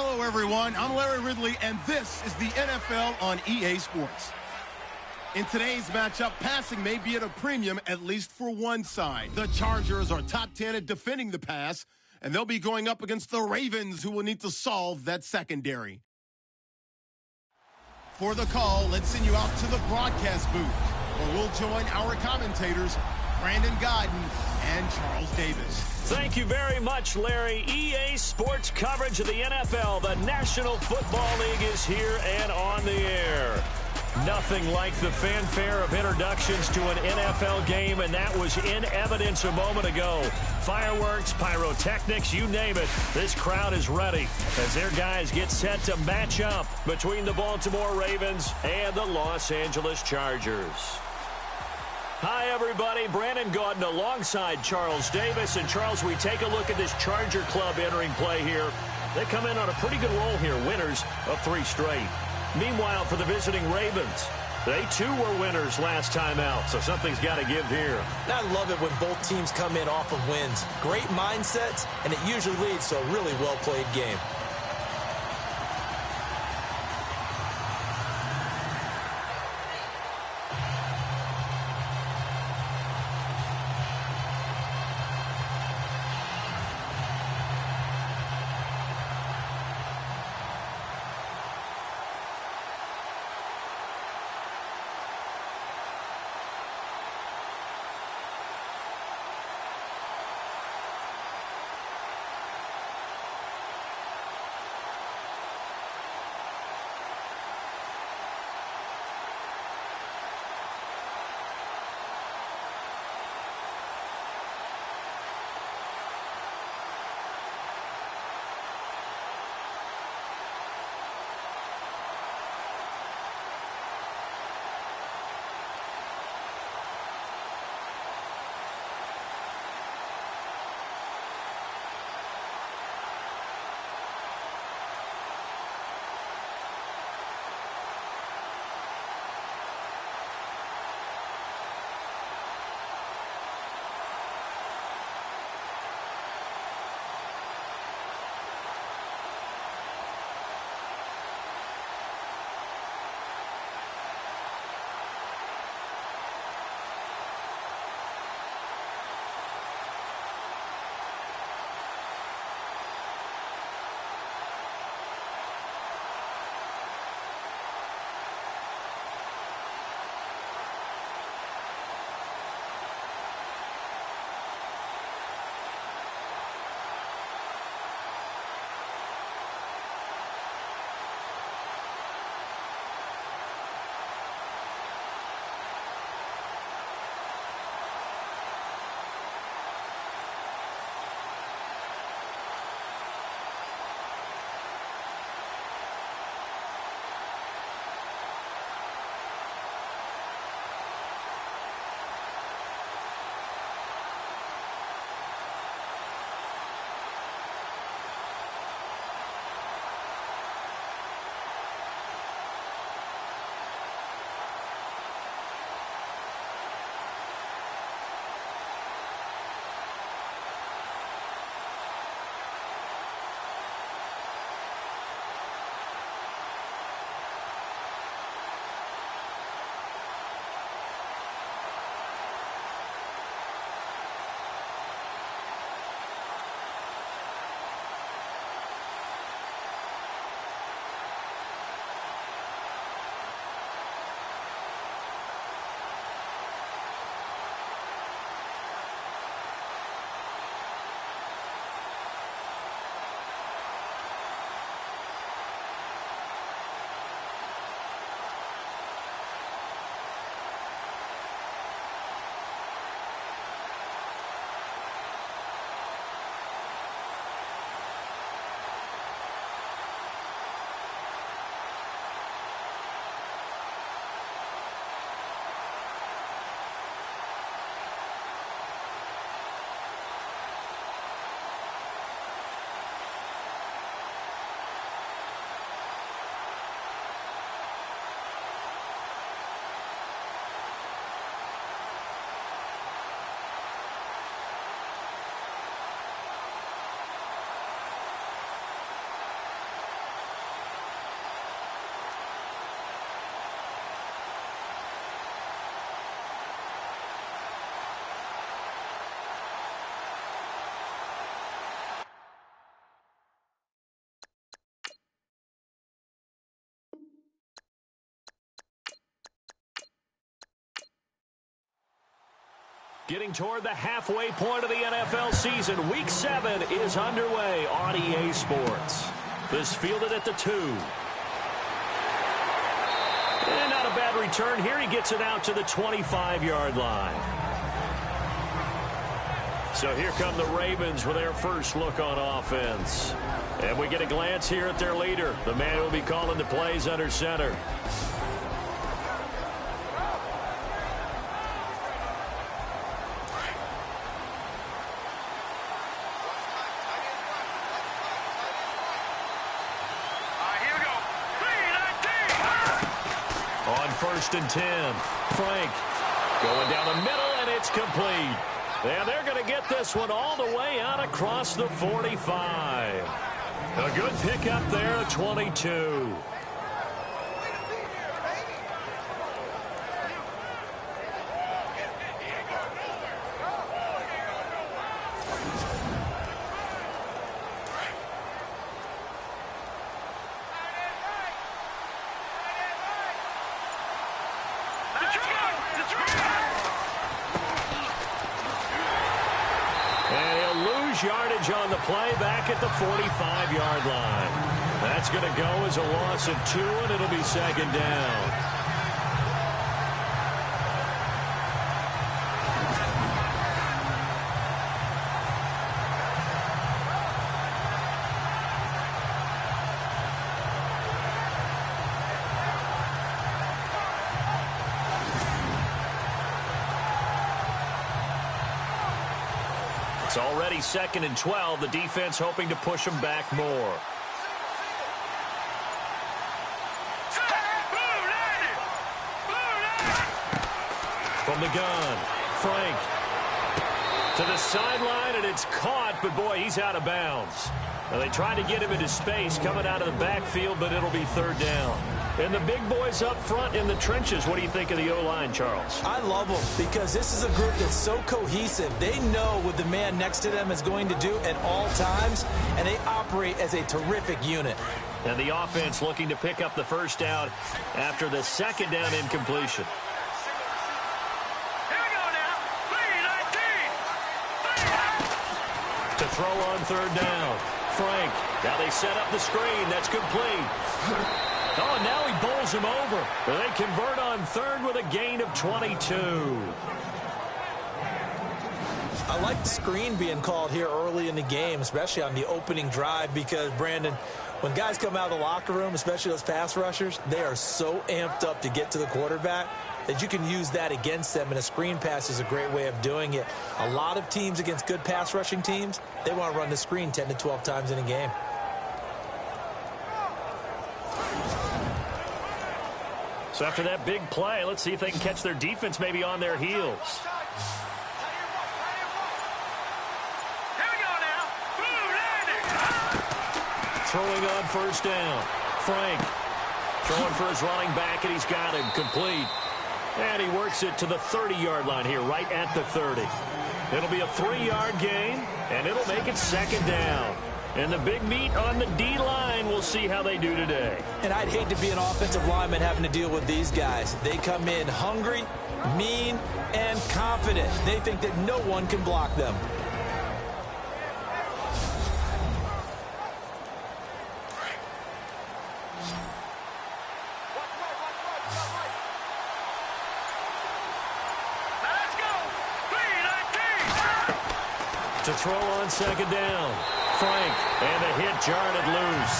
Hello, everyone. I'm Larry Ridley, and this is the NFL on EA Sports. In today's matchup, passing may be at a premium, at least for one side. The Chargers are top 10 at defending the pass, and they'll be going up against the Ravens, who will need to solve that secondary. For the call, let's send you out to the broadcast booth, where we'll join our commentators, Brandon Gaudin and Charles Davis. Thank you very much, Larry. EA Sports coverage of the NFL. The National Football League is here and on the air. Nothing like the fanfare of introductions to an NFL game, and that was in evidence a moment ago. Fireworks, pyrotechnics, you name it. This crowd is ready as their guys get set to match up between the Baltimore Ravens and the Los Angeles Chargers. Hi, everybody. Brandon Gaudin alongside Charles Davis. And, Charles, we take a look at this Charger club entering play here. They come in on a pretty good roll here, winners of 3 straight. Meanwhile, for the visiting Ravens, they, too, were winners last time out, so something's got to give here. I love it when both teams come in off of wins. Great mindsets, and it usually leads to a really well-played game. Getting toward the halfway point of the NFL season. Week 7 is underway on EA Sports. This fielded at the 2. And not a bad return here. He gets it out to the 25-yard line. So here come the Ravens with their first look on offense. And we get a glance here at their leader, the man who will be calling the plays under center. First and 10. Frank going down the middle, and it's complete. And they're going to get this one all the way out across the 45. A good pickup there at 22. Yardage on the play back at the 45-yard line. That's going to go as a loss of 2, and it'll be second down. It's already second and 12. The defense hoping to push them back more. From the gun, Frank to the sideline, and it's caught, but boy, he's out of bounds. Now they tried to get him into space coming out of the backfield, but it'll be third down. And the big boys up front in the trenches, what do you think of the O-line, Charles? I love them because this is a group that's so cohesive. They know what the man next to them is going to do at all times, and they operate as a terrific unit. And the offense looking to pick up the first down after the second down incompletion. Here we go now. 3-19. To throw on third down. Frank. Now they set up the screen. That's complete. Oh, and now he bowls him over. They convert on third with a gain of 22. I like the screen being called here early in the game, especially on the opening drive, because, Brandon, when guys come out of the locker room, especially those pass rushers, they are so amped up to get to the quarterback that you can use that against them, and a screen pass is a great way of doing it. A lot of teams against good pass rushing teams, they want to run the screen 10 to 12 times in a game. So after that big play, let's see if they can catch their defense maybe on their heels. Here we go now. Throwing on first down. Frank throwing for his running back, and he's got him complete. And he works it to the 30-yard line here, right at the 30. It'll be a 3-yard gain, and it'll make it second down. And the big meat on the D-line, we'll see how they do today. And I'd hate to be an offensive lineman having to deal with these guys. They come in hungry, mean, and confident. They think that no one can block them. Let's go. 3-19. To throw on second down. Frank, and the hit jarred loose.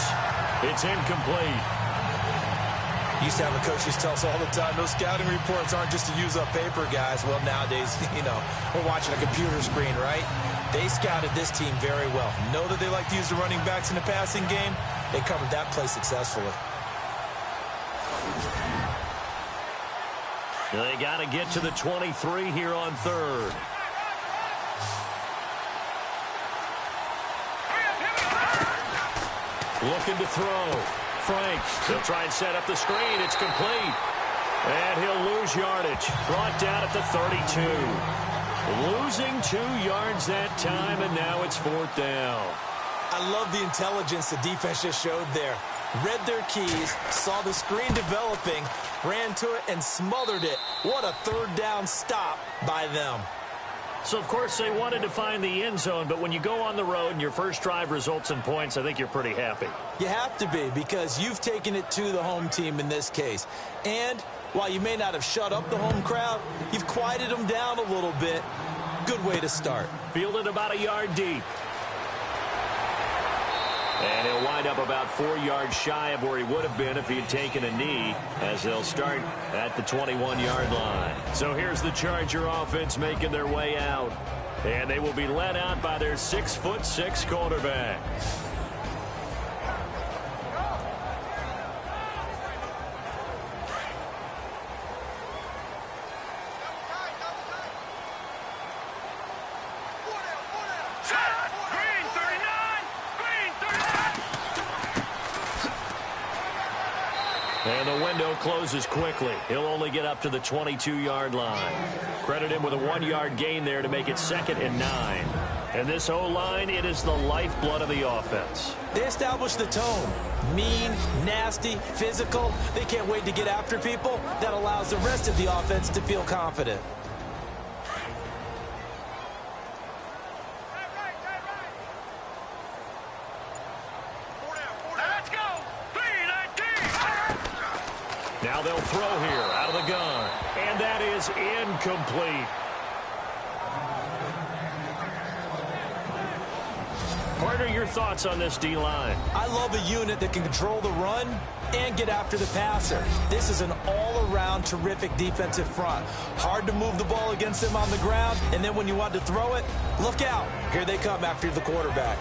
It's incomplete. Used to have a coach used to tell us all the time, those scouting reports aren't just to use up paper, guys. Well, nowadays, we're watching a computer screen, right? They scouted this team very well. Know that they like to use the running backs in the passing game. They covered that play successfully. They got to get to the 23 here on third. Looking to throw. Frank, they'll try and set up the screen. It's complete. And he'll lose yardage. Brought down at the 32. Losing 2 yards that time, and now it's fourth down. I love the intelligence the defense just showed there. Read their keys, saw the screen developing, ran to it, and smothered it. What a third down stop by them. So, of course, they wanted to find the end zone, but when you go on the road and your first drive results in points, I think you're pretty happy. You have to be, because you've taken it to the home team in this case. And while you may not have shut up the home crowd, you've quieted them down a little bit. Good way to start. Fielded about a yard deep. And he'll wind up about 4 yards shy of where he would have been if he had taken a knee, as they'll start at the 21-yard line. So here's the Charger offense making their way out. And they will be led out by their 6'6" quarterback. And the window closes quickly. He'll only get up to the 22-yard line. Credit him with a 1-yard gain there to make it 2nd and 9. And this O-line, it is the lifeblood of the offense. They establish the tone. Mean, nasty, physical. They can't wait to get after people. That allows the rest of the offense to feel confident. Now they'll throw here out of the gun. And that is incomplete. Partner, your thoughts on this D-line? I love a unit that can control the run and get after the passer. This is an all-around terrific defensive front. Hard to move the ball against them on the ground, and then when you want to throw it, look out. Here they come after the quarterback.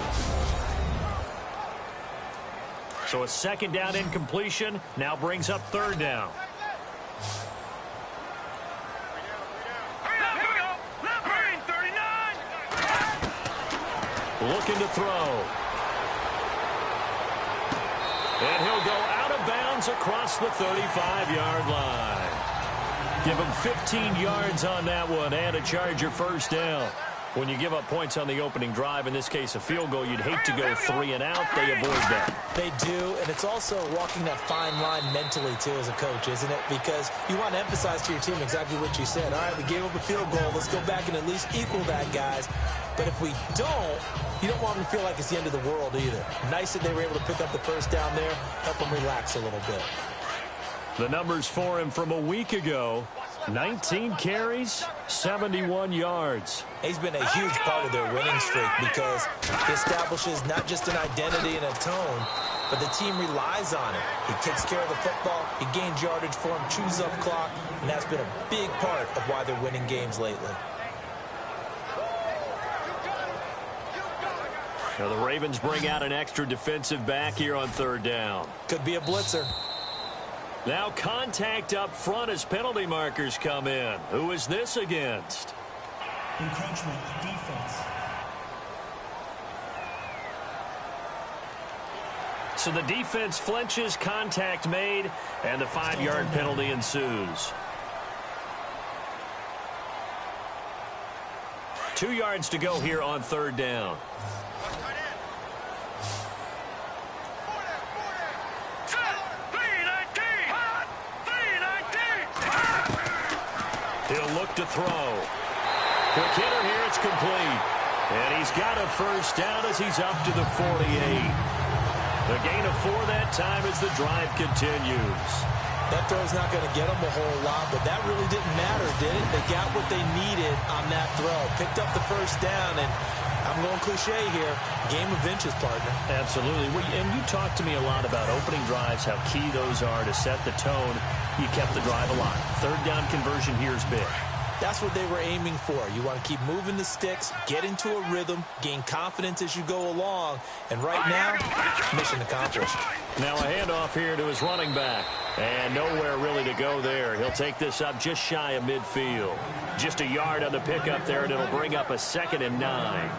So a 2nd down incompletion now brings up 3rd down. Looking to throw. And he'll go out of bounds across the 35-yard line. Give him 15 yards on that one and a Charger 1st down. When you give up points on the opening drive, in this case a field goal, you'd hate to go 3 and out. They avoid that. They do, and it's also walking that fine line mentally, too, as a coach, isn't it? Because you want to emphasize to your team exactly what you said. All right, we gave up a field goal. Let's go back and at least equal that, guys. But if we don't, you don't want them to feel like it's the end of the world either. Nice that they were able to pick up the 1st down there, help them relax a little bit. The numbers for him from a week ago: 19 carries, 71 yards. He's been a huge part of their winning streak because he establishes not just an identity and a tone, but the team relies on him. He takes care of the football, he gains yardage for him, chews up clock, and that's been a big part of why they're winning games lately. Now the Ravens bring out an extra defensive back here on 3rd down. Could be a blitzer. Now contact up front as penalty markers come in. Who is this against? Encroachment, defense. So the defense flinches, contact made, and the 5-yard penalty ensues. 2 yards to go here on 3rd down. He'll look to throw. Quick hitter here, it's complete. And he's got a 1st down as he's up to the 48. The gain of 4 that time as the drive continues. That throw's not going to get them a whole lot, but that really didn't matter, did it? They got what they needed on that throw. Picked up the 1st down, and I'm going cliche here. Game of inches, partner. Absolutely. And you talked to me a lot about opening drives, how key those are to set the tone. You kept the drive alive. 3rd down conversion here is big. That's what they were aiming for. You want to keep moving the sticks, get into a rhythm, gain confidence as you go along. And right now, mission accomplished. Now a handoff here to his running back. And nowhere really to go there. He'll take this up just shy of midfield. Just a yard on the pickup there, and it'll bring up a 2nd and 9.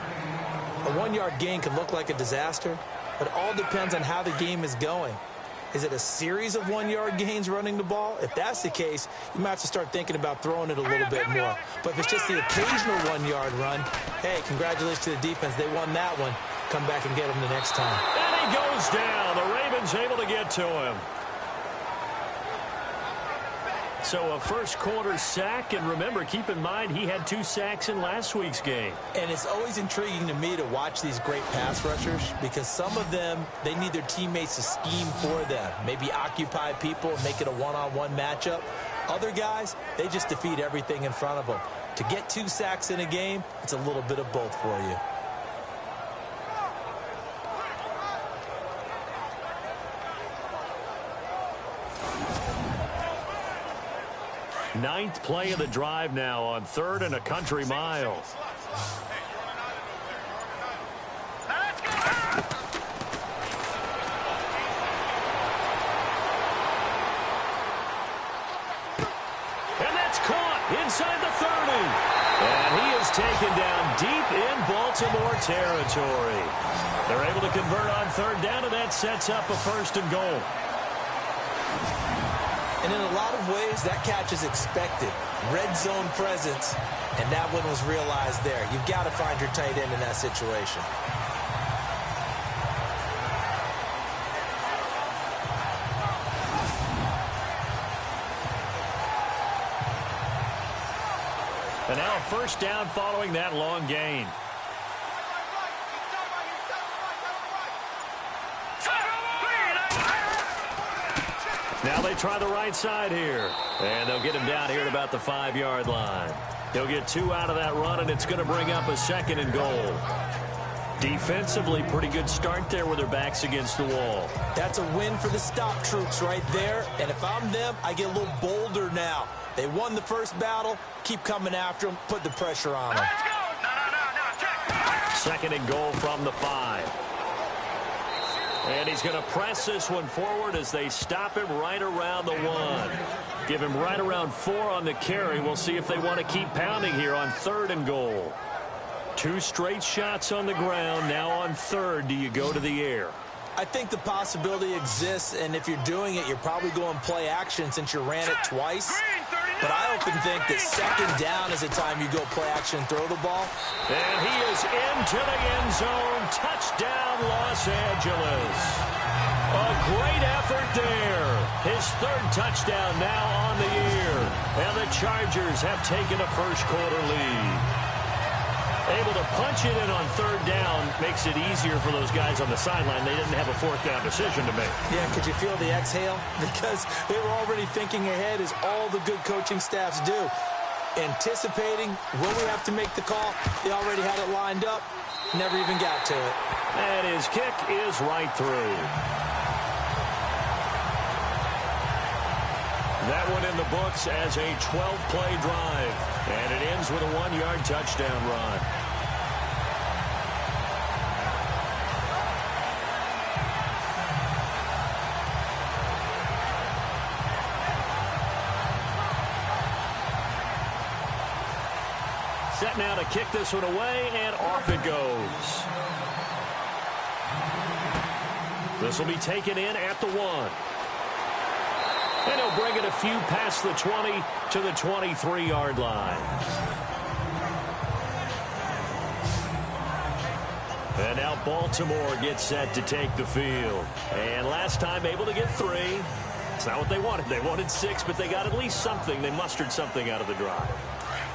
A 1-yard gain can look like a disaster, but it all depends on how the game is going. Is it a series of 1-yard gains running the ball? If that's the case, you might have to start thinking about throwing it a little bit more. But if it's just the occasional 1-yard run, hey, congratulations to the defense. They won that one. Come back and get him the next time. And he goes down. The Ravens able to get to him. So a first quarter sack, and remember, keep in mind he had 2 sacks in last week's game. And it's always intriguing to me to watch these great pass rushers because some of them, they need their teammates to scheme for them. Maybe occupy people and make it a one-on-one matchup. Other guys, they just defeat everything in front of them. To get 2 sacks in a game, it's a little bit of both for you. Ninth play of the drive now on 3rd and a country mile. Let's go! And that's caught inside the 30. And he is taken down deep in Baltimore territory. They're able to convert on 3rd down, and that sets up a 1st and goal. And in a lot of ways, that catch is expected. Red zone presence, and that one was realized there. You've got to find your tight end in that situation. And now a 1st down following that long gain. Now they try the right side here. And they'll get him down here at about the 5-yard line. He'll get 2 out of that run, and it's going to bring up a 2nd and goal. Defensively, pretty good start there with their backs against the wall. That's a win for the stop troops right there. And if I'm them, I get a little bolder now. They won the first battle. Keep coming after them. Put the pressure on them. Let's go! No, check! 2nd and goal from the 5. And he's going to press this one forward as they stop him right around the 1. Give him right around 4 on the carry. We'll see if they want to keep pounding here on 3rd and goal. 2 straight shots on the ground. Now on 3rd, do you go to the air? I think the possibility exists, and if you're doing it, you're probably going play action since you ran it twice. But I often think that 2nd down is the time you go play action and throw the ball. And he is into the end zone. Touchdown, Los Angeles. A great effort there. His 3rd touchdown now on the year. And the Chargers have taken a first quarter lead. Able to punch it in on 3rd down makes it easier for those guys on the sideline. They didn't have a 4th down decision to make. Yeah, could you feel the exhale? Because they were already thinking ahead, as all the good coaching staffs do. Anticipating when we have to make the call. They already had it lined up. Never even got to it. And his kick is right through. That one in the books as a 12-play drive. And it ends with a 1-yard touchdown run. Set now to kick this one away, and off it goes. This will be taken in at the 1. And he'll bring it a few past the 20 to the 23-yard line. And now Baltimore gets set to take the field. And last time able to get 3. It's not what they wanted. They wanted 6, but they got at least something. They mustered something out of the drive.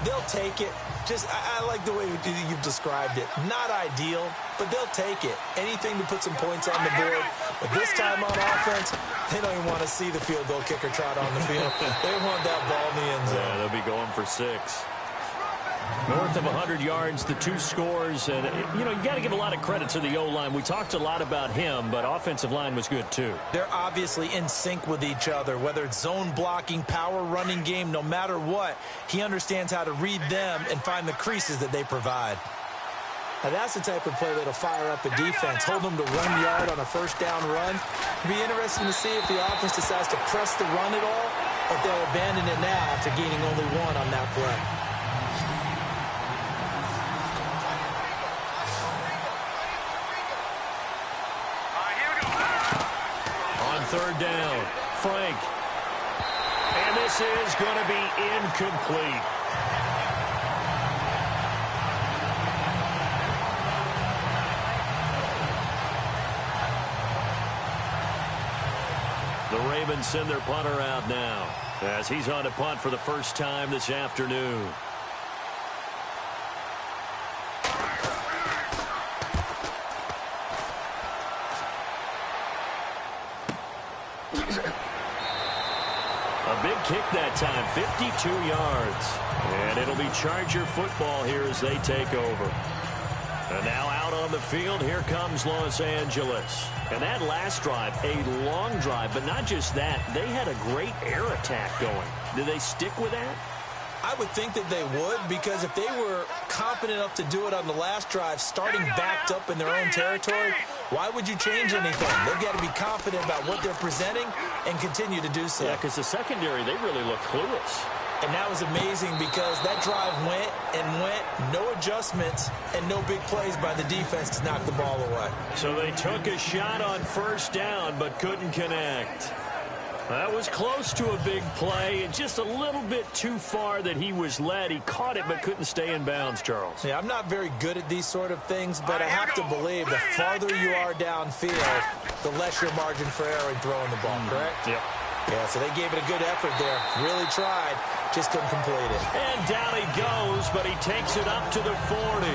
They'll take it. Just, I like the way you've described it. Not ideal, but they'll take it. Anything to put some points on the board. But this time on offense, they don't even want to see the field goal kicker trot on the field. They want that ball in the end zone. Yeah, they'll be going for 6. North of 100 yards, the 2 scores. And, you know, you got to give a lot of credit to the O-line. We talked a lot about him, but offensive line was good, too. They're obviously in sync with each other, whether it's zone blocking, power running game, no matter what. He understands how to read them and find the creases that they provide. Now, that's the type of play that'll fire up the defense, hold them to 1 yard on a first down run. It'll be interesting to see if the offense decides to press the run at all, or if they'll abandon it now after gaining only 1 on that play. Third down, Frank. And this is going to be incomplete. The Ravens send their punter out now. as he's on to punt for the first time this afternoon. A big kick that time, 52 yards. And it'll be Charger football here as they take over. And now out on the field, here comes Los Angeles. And that last drive, a long drive, but not just that. They had a great air attack going. Did they stick with that? I would think that they would, because if they were confident enough to do it on the last drive, starting backed up in their own territory, why would you change anything? They've got to be confident about what they're presenting and continue to do so. Yeah, because the secondary, they really look clueless. And that was amazing because that drive went and went, no adjustments, and no big plays by the defense to knock the ball away. So they took a shot on first down but couldn't connect. That was close to a big play, and just a little bit too far that he was led. He caught it but couldn't stay in bounds, Charles. Yeah, I'm not very good at these sort of things, but I have to believe the farther you are downfield, the less your margin for error in throwing the ball, correct? Yep. Yeah, so they gave it a good effort there. Really tried, just couldn't complete it. And down he goes, but he takes it up to the 40.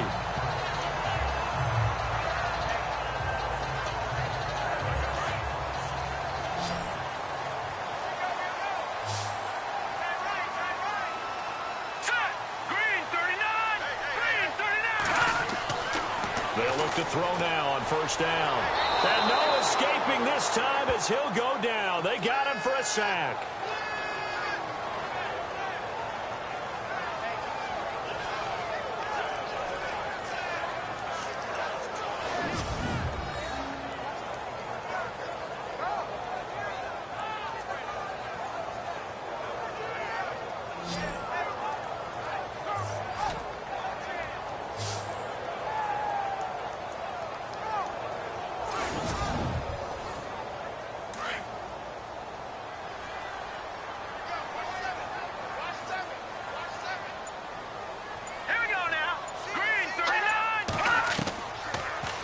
They'll look to throw now on first down. And no escaping this time as he'll go down. They got him for a sack.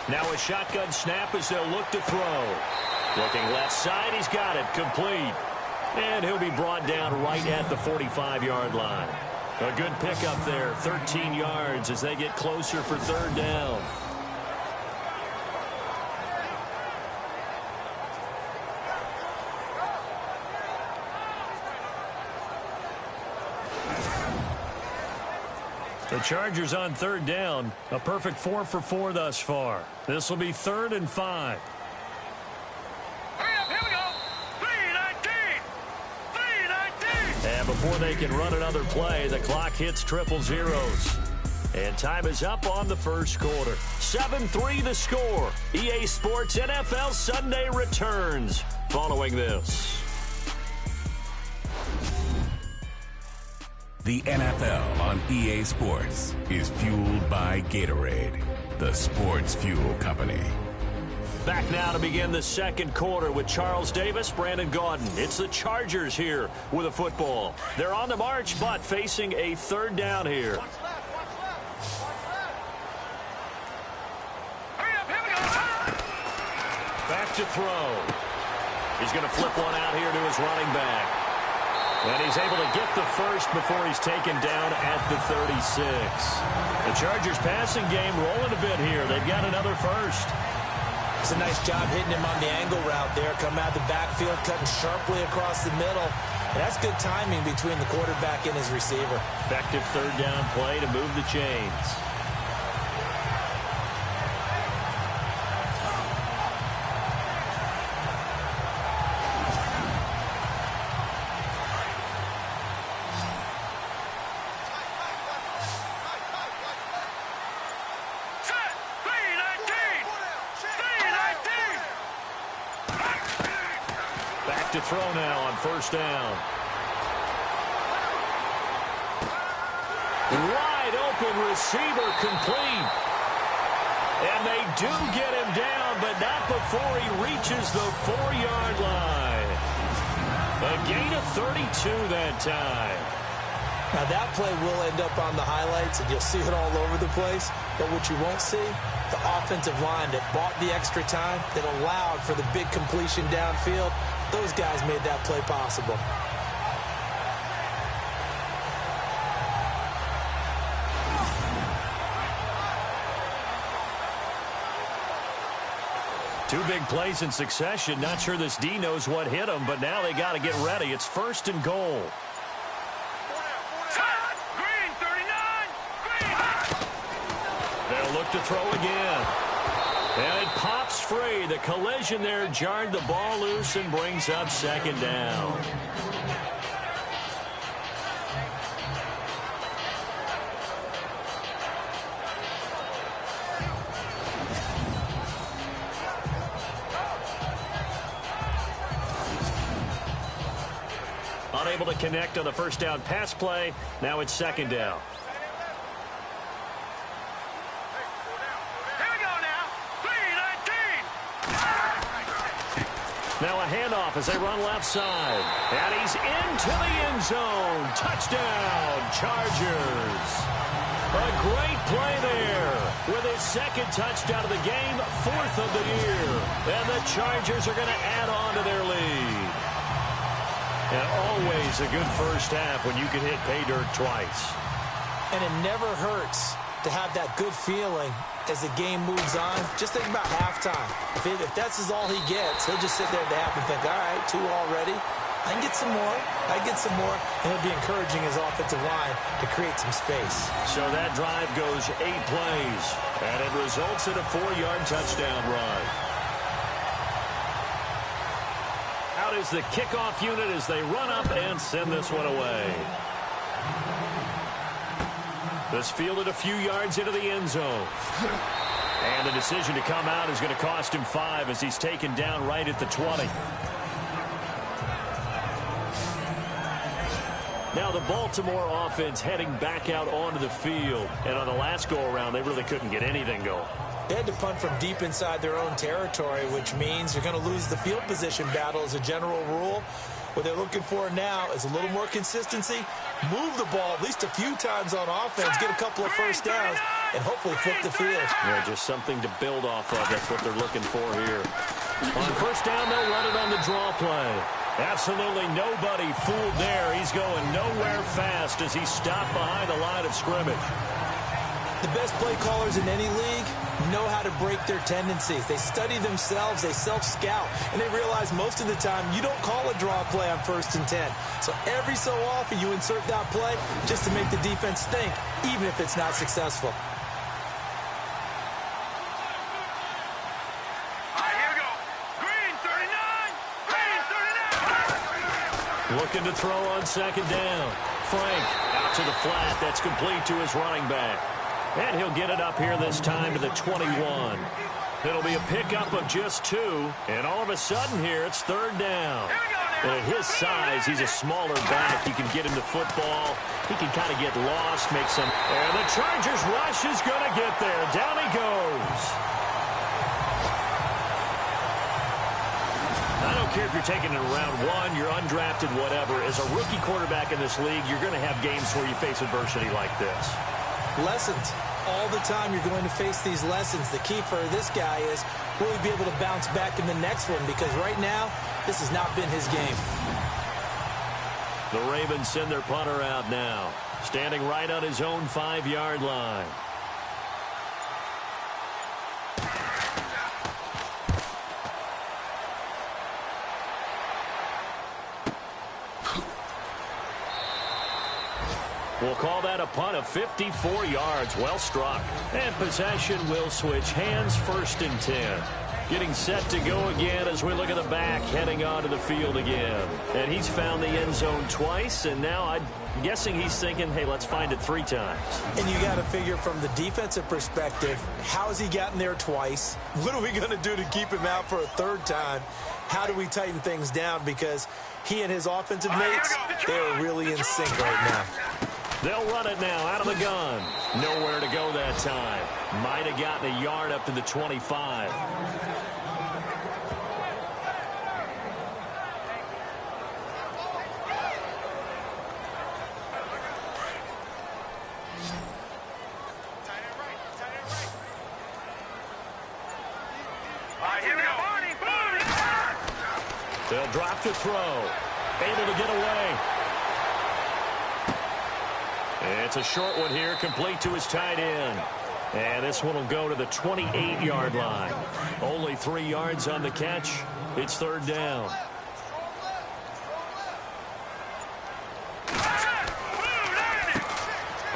Now a shotgun snap as they'll look to throw. Looking left side, he's got it, complete. And he'll be brought down right at the 45-yard line. A good pickup there, 13 yards as they get closer for third down. The Chargers on third down, a perfect 4 for 4 thus far. This will be 3rd and 5. Hurry up, here we go. 3:19. 3:19. And before they can run another play, the clock hits triple zeros. And time is up on the first quarter. 7-3 the score. EA Sports NFL Sunday returns following this. The NFL on EA Sports is fueled by Gatorade, the sports fuel company. Back now to begin the second quarter with Charles Davis, Brandon Gaudin. It's the Chargers here with a football. They're on the march, but facing a third down here. Hurry up, here we go. Back to throw. He's going to flip one out here to his running back. And he's able to get the first before he's taken down at the 36. The Chargers passing game rolling a bit here. They've got another first. It's a nice job hitting him on the angle route there. Coming out the backfield, cutting sharply across the middle. And that's good timing between the quarterback and his receiver. Effective third down play to move the chains. To throw now on first down. Wide open receiver complete. And they do get him down, but not before he reaches the 4-yard line. A gain of 32 that time. Now that play will end up on the highlights, and you'll see it all over the place. But what you won't see, the offensive line that bought the extra time, that allowed for the big completion downfield. Those guys made that play possible. Two big plays in succession. Not sure this D knows what hit him, but now they got to get ready. It's 1st and goal. Green, 39. Green. They'll look to throw again. And it pops free. The collision there jarred the ball loose and brings up 2nd down. Unable to connect on the 1st down pass play. Now it's 2nd down. Here we go now. 3-19. Now a handoff as they run left side. And he's into the end zone. Touchdown, Chargers. A great play there with his 2nd touchdown of the game, 4th of the year. And the Chargers are going to add on to their lead. And always a good 1st half when you can hit pay dirt twice. And it never hurts to have that good feeling as the game moves on. Just think about halftime. If that's all he gets, he'll just sit there at the half and think, all right, 2 already. I can get some more. I get some more. And he'll be encouraging his offensive line to create some space. So that drive goes 8 plays, and it results in a 4-yard touchdown run. Out is the kickoff unit as they run up and send this one away. This fielded a few yards into the end zone. And the decision to come out is going to cost him 5 as he's taken down right at the 20. Now the Baltimore offense heading back out onto the field. And on the last go-around, they really couldn't get anything going. They had to punt from deep inside their own territory, which means you're going to lose the field position battle as a general rule. What they're looking for now is a little more consistency, move the ball at least a few times on offense, get a couple of 1st downs, and hopefully flip the field. Yeah, just something to build off of. That's what they're looking for here. On 1st down, they'll run it on the draw play. Absolutely nobody fooled there. He's going nowhere fast as he's stopped behind the line of scrimmage. The best play callers in any league know how to break their tendencies. They study themselves, they self-scout, and they realize most of the time you don't call a draw play on 1st and 10. So every so often you insert that play just to make the defense think, even if it's not successful. Here we go. Green, 39. Green, 39. Looking to throw on 2nd down. Frank out to the flat. That's complete to his running back. And he'll get it up here this time to the 21. It'll be a pickup of just 2. And all of a sudden here, it's 3rd down. And at his size, he's a smaller back. You can get him the football. He can kind of get lost, make some. And the Chargers rush is going to get there. Down he goes. I don't care if you're taking it in round 1, you're undrafted, whatever. As a rookie quarterback in this league, you're going to have games where you face adversity like this. Lessons. All the time you're going to face these lessons. The key for this guy is will he be able to bounce back in the next one, because right now this has not been his game. The Ravens send their punter out now, standing right on his own 5-yard line. We'll call that a punt of 54 yards. Well struck. And possession will switch hands, 1st and 10. Getting set to go again as we look at the back, heading onto the field again. And he's found the end zone twice, and now I'm guessing he's thinking, hey, let's find it 3 times. And you got to figure from the defensive perspective, how has he gotten there twice? What are we going to do to keep him out for a 3rd time? How do we tighten things down? Because he and his offensive mates, they're really in sync right now. They'll run it now out of the gun. Nowhere to go that time. Might have gotten a yard up to the 25. Here we go. They'll drop to throw. Able to get away. It's a short one here, complete to his tight end. And this one will go to the 28-yard line. Only 3 yards on the catch. It's third down.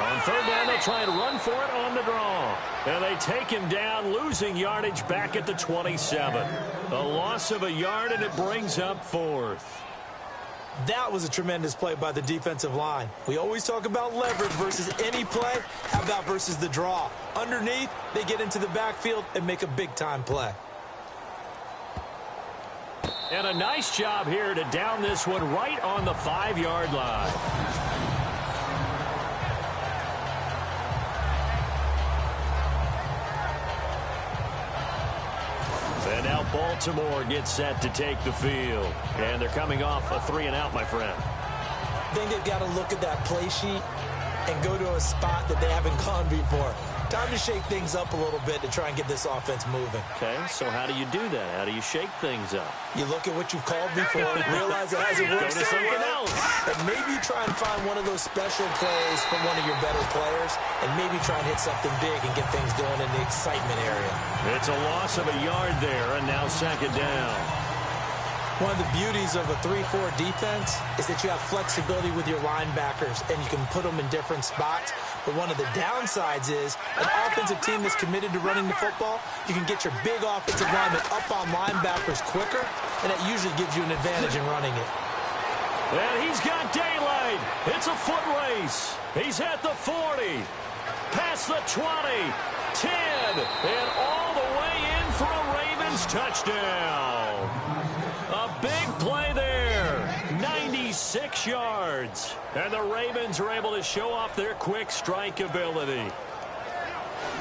On third down, they'll try and run for it on the draw. And they take him down, losing yardage back at the 27. A loss of a yard, and it brings up fourth. That was a tremendous play by the defensive line. We always talk about leverage versus any play. How about versus the draw? Underneath, they get into the backfield and make a big-time play. And a nice job here to down this one right on the 5-yard line. And now Baltimore gets set to take the field. And they're coming off a 3-and-out, my friend. I think they've got to look at that play sheet and go to a spot that they haven't gone before. Time to shake things up a little bit to try and get this offense moving. Okay, so how do you do that? How do you shake things up? You look at what you've called before, realize it hasn't worked Go to something else. and maybe try and find one of those special plays from one of your better players, and maybe try and hit something big and get things going in the excitement area. It's a loss of a yard there, and now second down. One of the beauties of a 3-4 defense is that you have flexibility with your linebackers, and you can put them in different spots. But one of the downsides is an offensive team that's committed to running the football, you can get your big offensive linemen up on linebackers quicker, and that usually gives you an advantage in running it. And he's got daylight. It's a foot race. He's at the 40, past the 20, 10, and all the way in for a Ravens touchdown. A big play there, 96 yards. And the Ravens are able to show off their quick strike ability.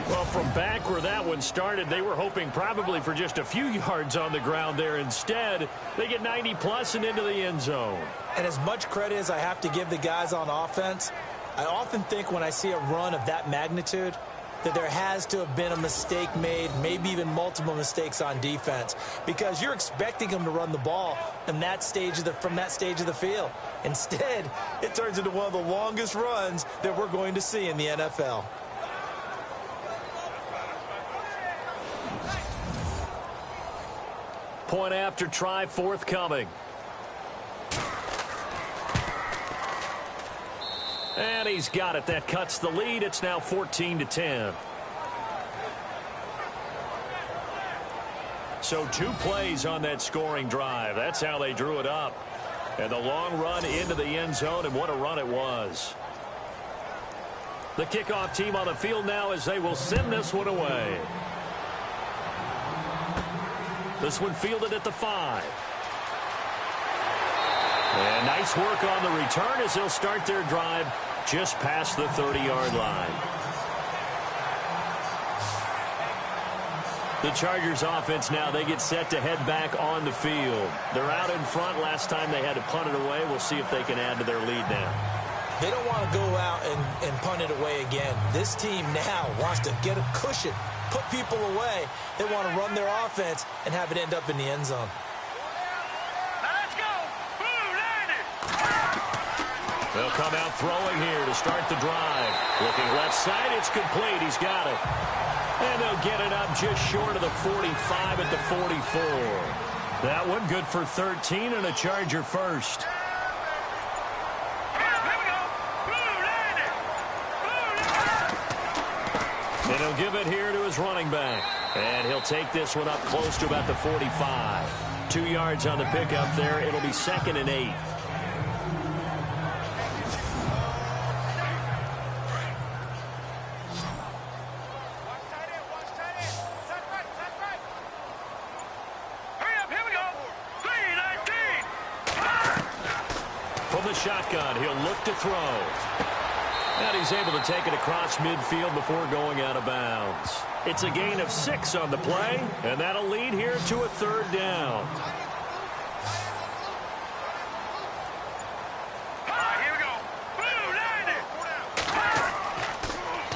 Well, from back where that one started, they were hoping probably for just a few yards on the ground there. Instead, they get 90-plus and into the end zone. And as much credit as I have to give the guys on offense, I often think when I see a run of that magnitude that there has to have been a mistake made, maybe even multiple mistakes on defense, because you're expecting them to run the ball in that stage from that stage of the field. Instead, it turns into one of the longest runs that we're going to see in the NFL. Point after try forthcoming. And he's got it. That cuts the lead. It's now 14-10. So 2 plays on that scoring drive. That's how they drew it up. And the long run into the end zone, and what a run it was. The kickoff team on the field now as they will send this one away. This one fielded at the 5. And nice work on the return as they'll start their drive just past the 30-yard line. The Chargers offense now, they get set to head back on the field. They're out in front. Last time they had to punt it away. We'll see if they can add to their lead now. They don't want to go out and punt it away again. This team now wants to get a cushion, put people away. They want to run their offense and have it end up in the end zone. They'll come out throwing here to start the drive. Looking left side, it's complete. He's got it. And they'll get it up just short of the 45 at the 44. That one good for 13 and a Charger first. And he'll give it here to his running back. And he'll take this one up close to about the 45. 2 yards on the pickup there. It'll be 2nd and 8. Shotgun, he'll look to throw. And he's able to take it across midfield before going out of bounds. It's a gain of 6 on the play, and that'll lead here to a 3rd down. Here we go.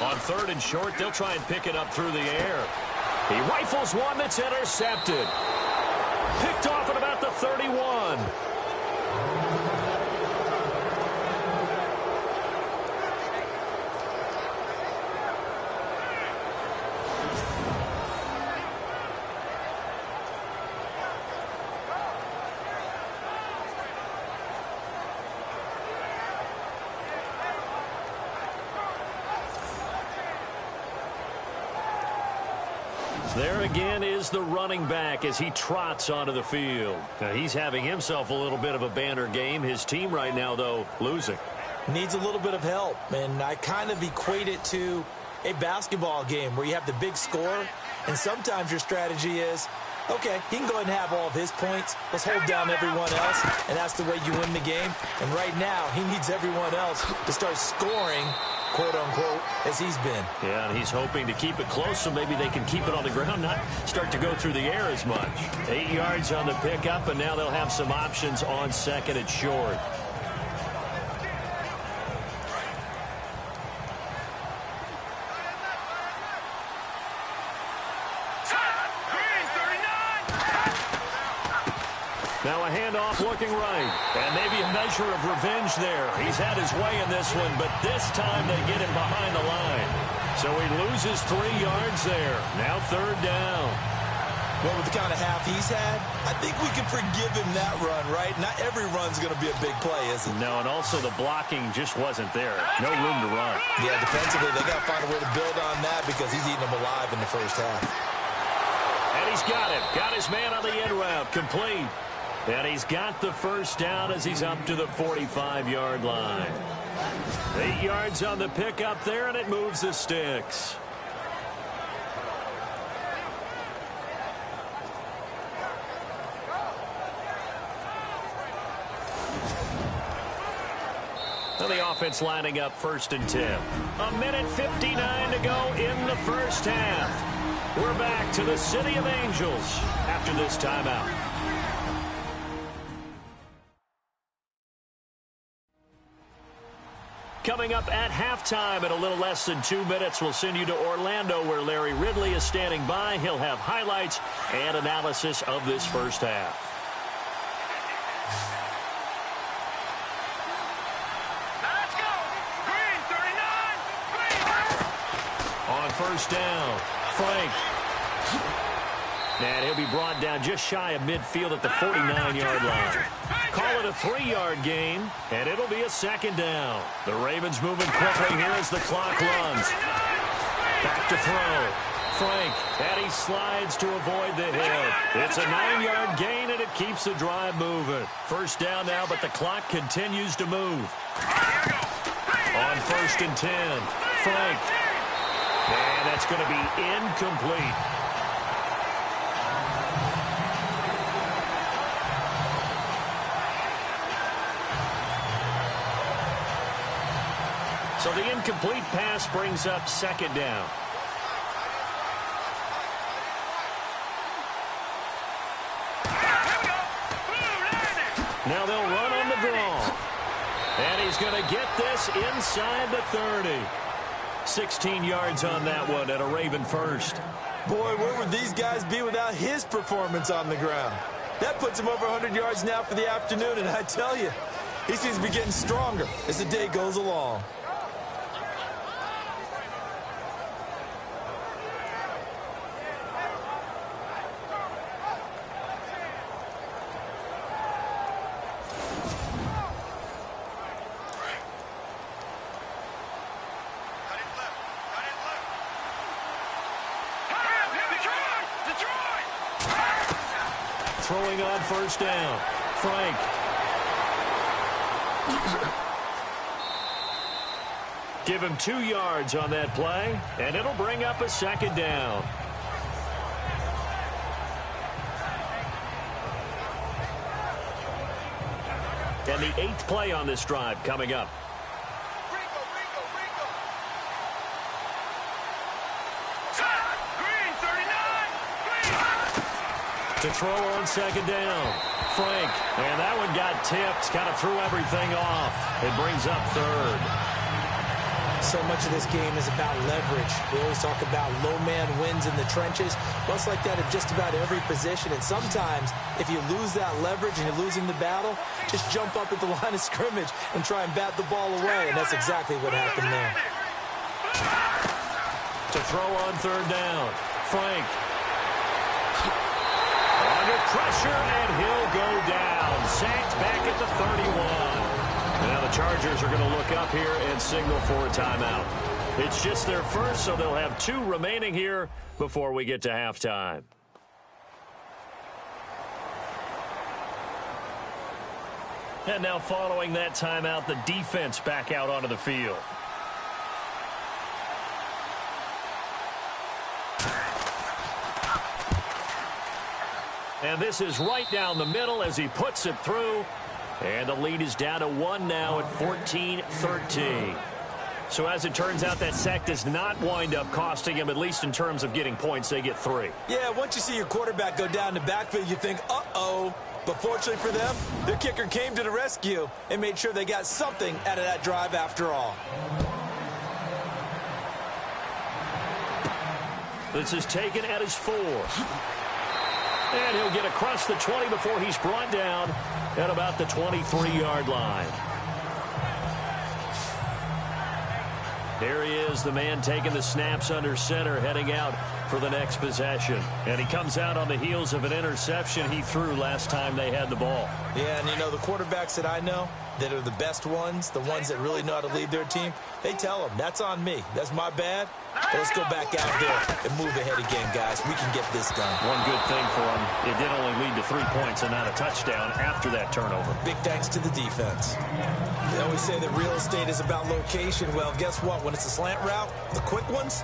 On 3rd and short, they'll try and pick it up through the air. He rifles one that's intercepted. Picked off at about the 31. There again is the running back as he trots onto the field. Now, he's having himself a little bit of a banner game. His team right now, though, losing. Needs a little bit of help, and I kind of equate it to a basketball game where you have the big score, and sometimes your strategy is, okay, he can go ahead and have all of his points. Let's hold down everyone else, and that's the way you win the game. And right now, he needs everyone else to start scoring, quote-unquote, as he's been. Yeah, and he's hoping to keep it close so maybe they can keep it on the ground, not start to go through the air as much. 8 yards on the pickup, and now they'll have some options on second and short. Now a handoff looking right. And maybe a measure of revenge there. He's had his way in this one, but this time they get him behind the line. So he loses 3 yards there. Now third down. Well, with the kind of half he's had, I think we can forgive him that run, right? Not every run's going to be a big play, is it? No, and also the blocking just wasn't there. No room to run. Yeah, defensively, they got to find a way to build on that because he's eating them alive in the first half. And he's got it. Got his man on the end route. Complete. And he's got the first down as he's up to the 45-yard line. 8 yards on the pickup there, and it moves the sticks. And the offense lining up 1st and 10. 1:59 to go in the first half. We're back to the City of Angels after this timeout. Coming up at halftime in a little less than 2 minutes, we'll send you to Orlando where Larry Ridley is standing by. He'll have highlights and analysis of this first half. Let's go. Green 39. Green. On first down, Frank. And he'll be brought down just shy of midfield at the 49-yard line. Call it a 3-yard gain, and it'll be a 2nd down. The Ravens moving quickly here as the clock runs. Back to throw. Frank, and he slides to avoid the hit. It's a 9-yard gain, and it keeps the drive moving. First down now, but the clock continues to move. On 1st and 10, Frank. And that's going to be incomplete. So the incomplete pass brings up 2nd down. Now they'll run on the draw. And he's going to get this inside the 30. 16 yards on that one and a Raven first. Boy, where would these guys be without his performance on the ground? That puts him over 100 yards now for the afternoon, and I tell you, he seems to be getting stronger as the day goes along. Throwing on first down. Frank. Give him 2 yards on that play, and it'll bring up a 2nd down. And the 8th play on this drive coming up. To throw on 2nd down. Frank. And that one got tipped. Kind of threw everything off. It brings up 3rd. So much of this game is about leverage. We always talk about low man wins in the trenches. Well, it's like that in just about every position. And sometimes, if you lose that leverage and you're losing the battle, just jump up at the line of scrimmage and try and bat the ball away. And that's exactly what happened there. To throw on 3rd down. Frank. Under pressure, and he'll go down. Sacked back at the 31. Now the Chargers are going to look up here and signal for a timeout. It's just their first, so they'll have 2 remaining here before we get to halftime. And now following that timeout, the defense back out onto the field. And this is right down the middle as he puts it through. And the lead is down to 1 now at 14-13. So as it turns out, that sack does not wind up costing him, at least in terms of getting points. They get 3. Yeah, once you see your quarterback go down the backfield, you think, uh-oh. But fortunately for them, their kicker came to the rescue and made sure they got something out of that drive after all. This is taken at his 4. And he'll get across the 20 before he's brought down at about the 23-yard line. There he is, the man taking the snaps under center, heading out for the next possession. And he comes out on the heels of an interception he threw last time they had the ball. Yeah, and you know, the quarterbacks that I know that are the best ones, the ones that really know how to lead their team, they tell them, that's on me. That's my bad. But let's go back out there and move ahead again, guys. We can get this done. One good thing for him, it did only lead to 3 points and not a touchdown after that turnover. Big thanks to the defense. They always say that real estate is about location. Well, guess what? When it's a slant route, the quick ones,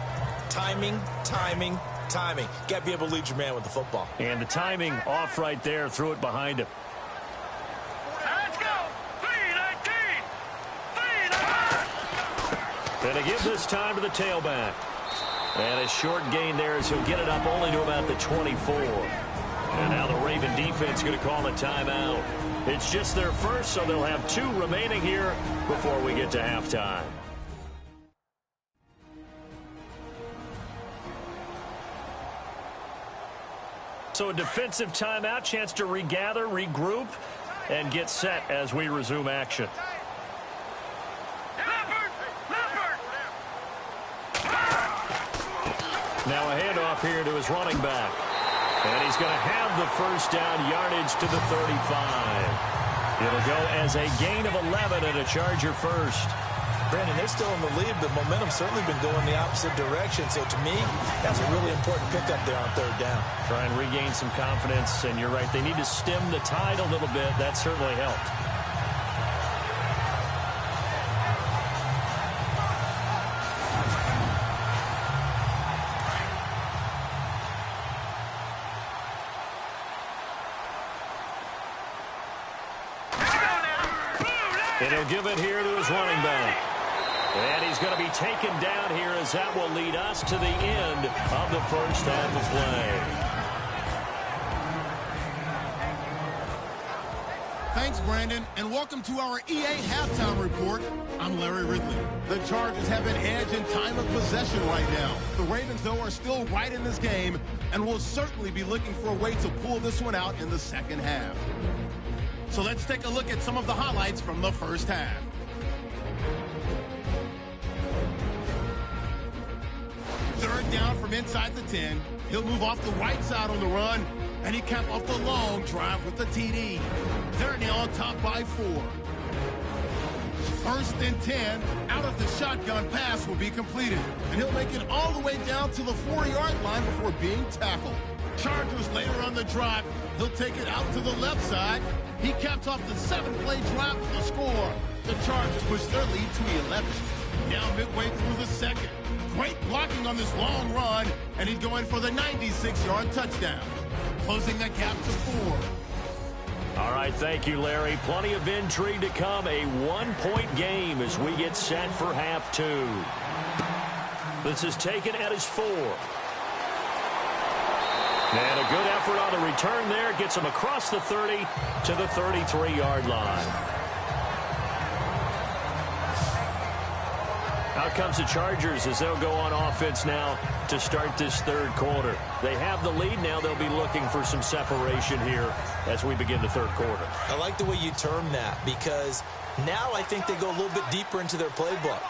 timing, timing, timing. Got to be able to lead your man with the football. And the timing off right there, threw it behind him. Let's go. 3-19. 3-19. And they give this time to the tailback. And a short gain there as he'll get it up only to about the 24. And now the Raven defense going to call a timeout. It's just their first, so they'll have 2 remaining here before we get to halftime. So a defensive timeout, chance to regather, regroup, and get set as we resume action. Now a handoff here to his running back. And he's going to have the first down, yardage to the 35. It'll go as a gain of 11 and a Charger first. Brandon, they're still in the lead, but momentum's certainly been going the opposite direction. So to me, that's a really important pickup there on 3rd down. Try and regain some confidence, and you're right, they need to stem the tide a little bit. That certainly helped. And he'll give it here to his running back. And he's going to be taken down here as that will lead us to the end of the first half of play. Thanks, Brandon, and welcome to our EA Halftime Report. I'm Larry Ridley. The Chargers have an edge in time of possession right now. The Ravens, though, are still right in this game and will certainly be looking for a way to pull this one out in the second half. So let's take a look at some of the highlights from the first half. Third down from inside the 10. He'll move off the right side on the run, and he capped off the long drive with the TD. They're now on top by 4. First and 10, out of the shotgun pass will be completed, and he'll make it all the way down to the 4-yard line before being tackled. Chargers later on the drive, he'll take it out to the left side. He caps off the 7-play drive for the score. The Chargers push their lead to 11. Now midway through the second. Great blocking on this long run, and he's going for the 96-yard touchdown. Closing the gap to 4. All right, thank you, Larry. Plenty of intrigue to come. A 1-point game as we get set for half 2. This is taken at his 4. And a good effort on the return there. Gets him across the 30 to the 33-yard line. Out comes the Chargers as they'll go on offense now to start this 3rd quarter. They have the lead now. They'll be looking for some separation here as we begin the 3rd quarter. I like the way you term that because now I think they go a little bit deeper into their playbook.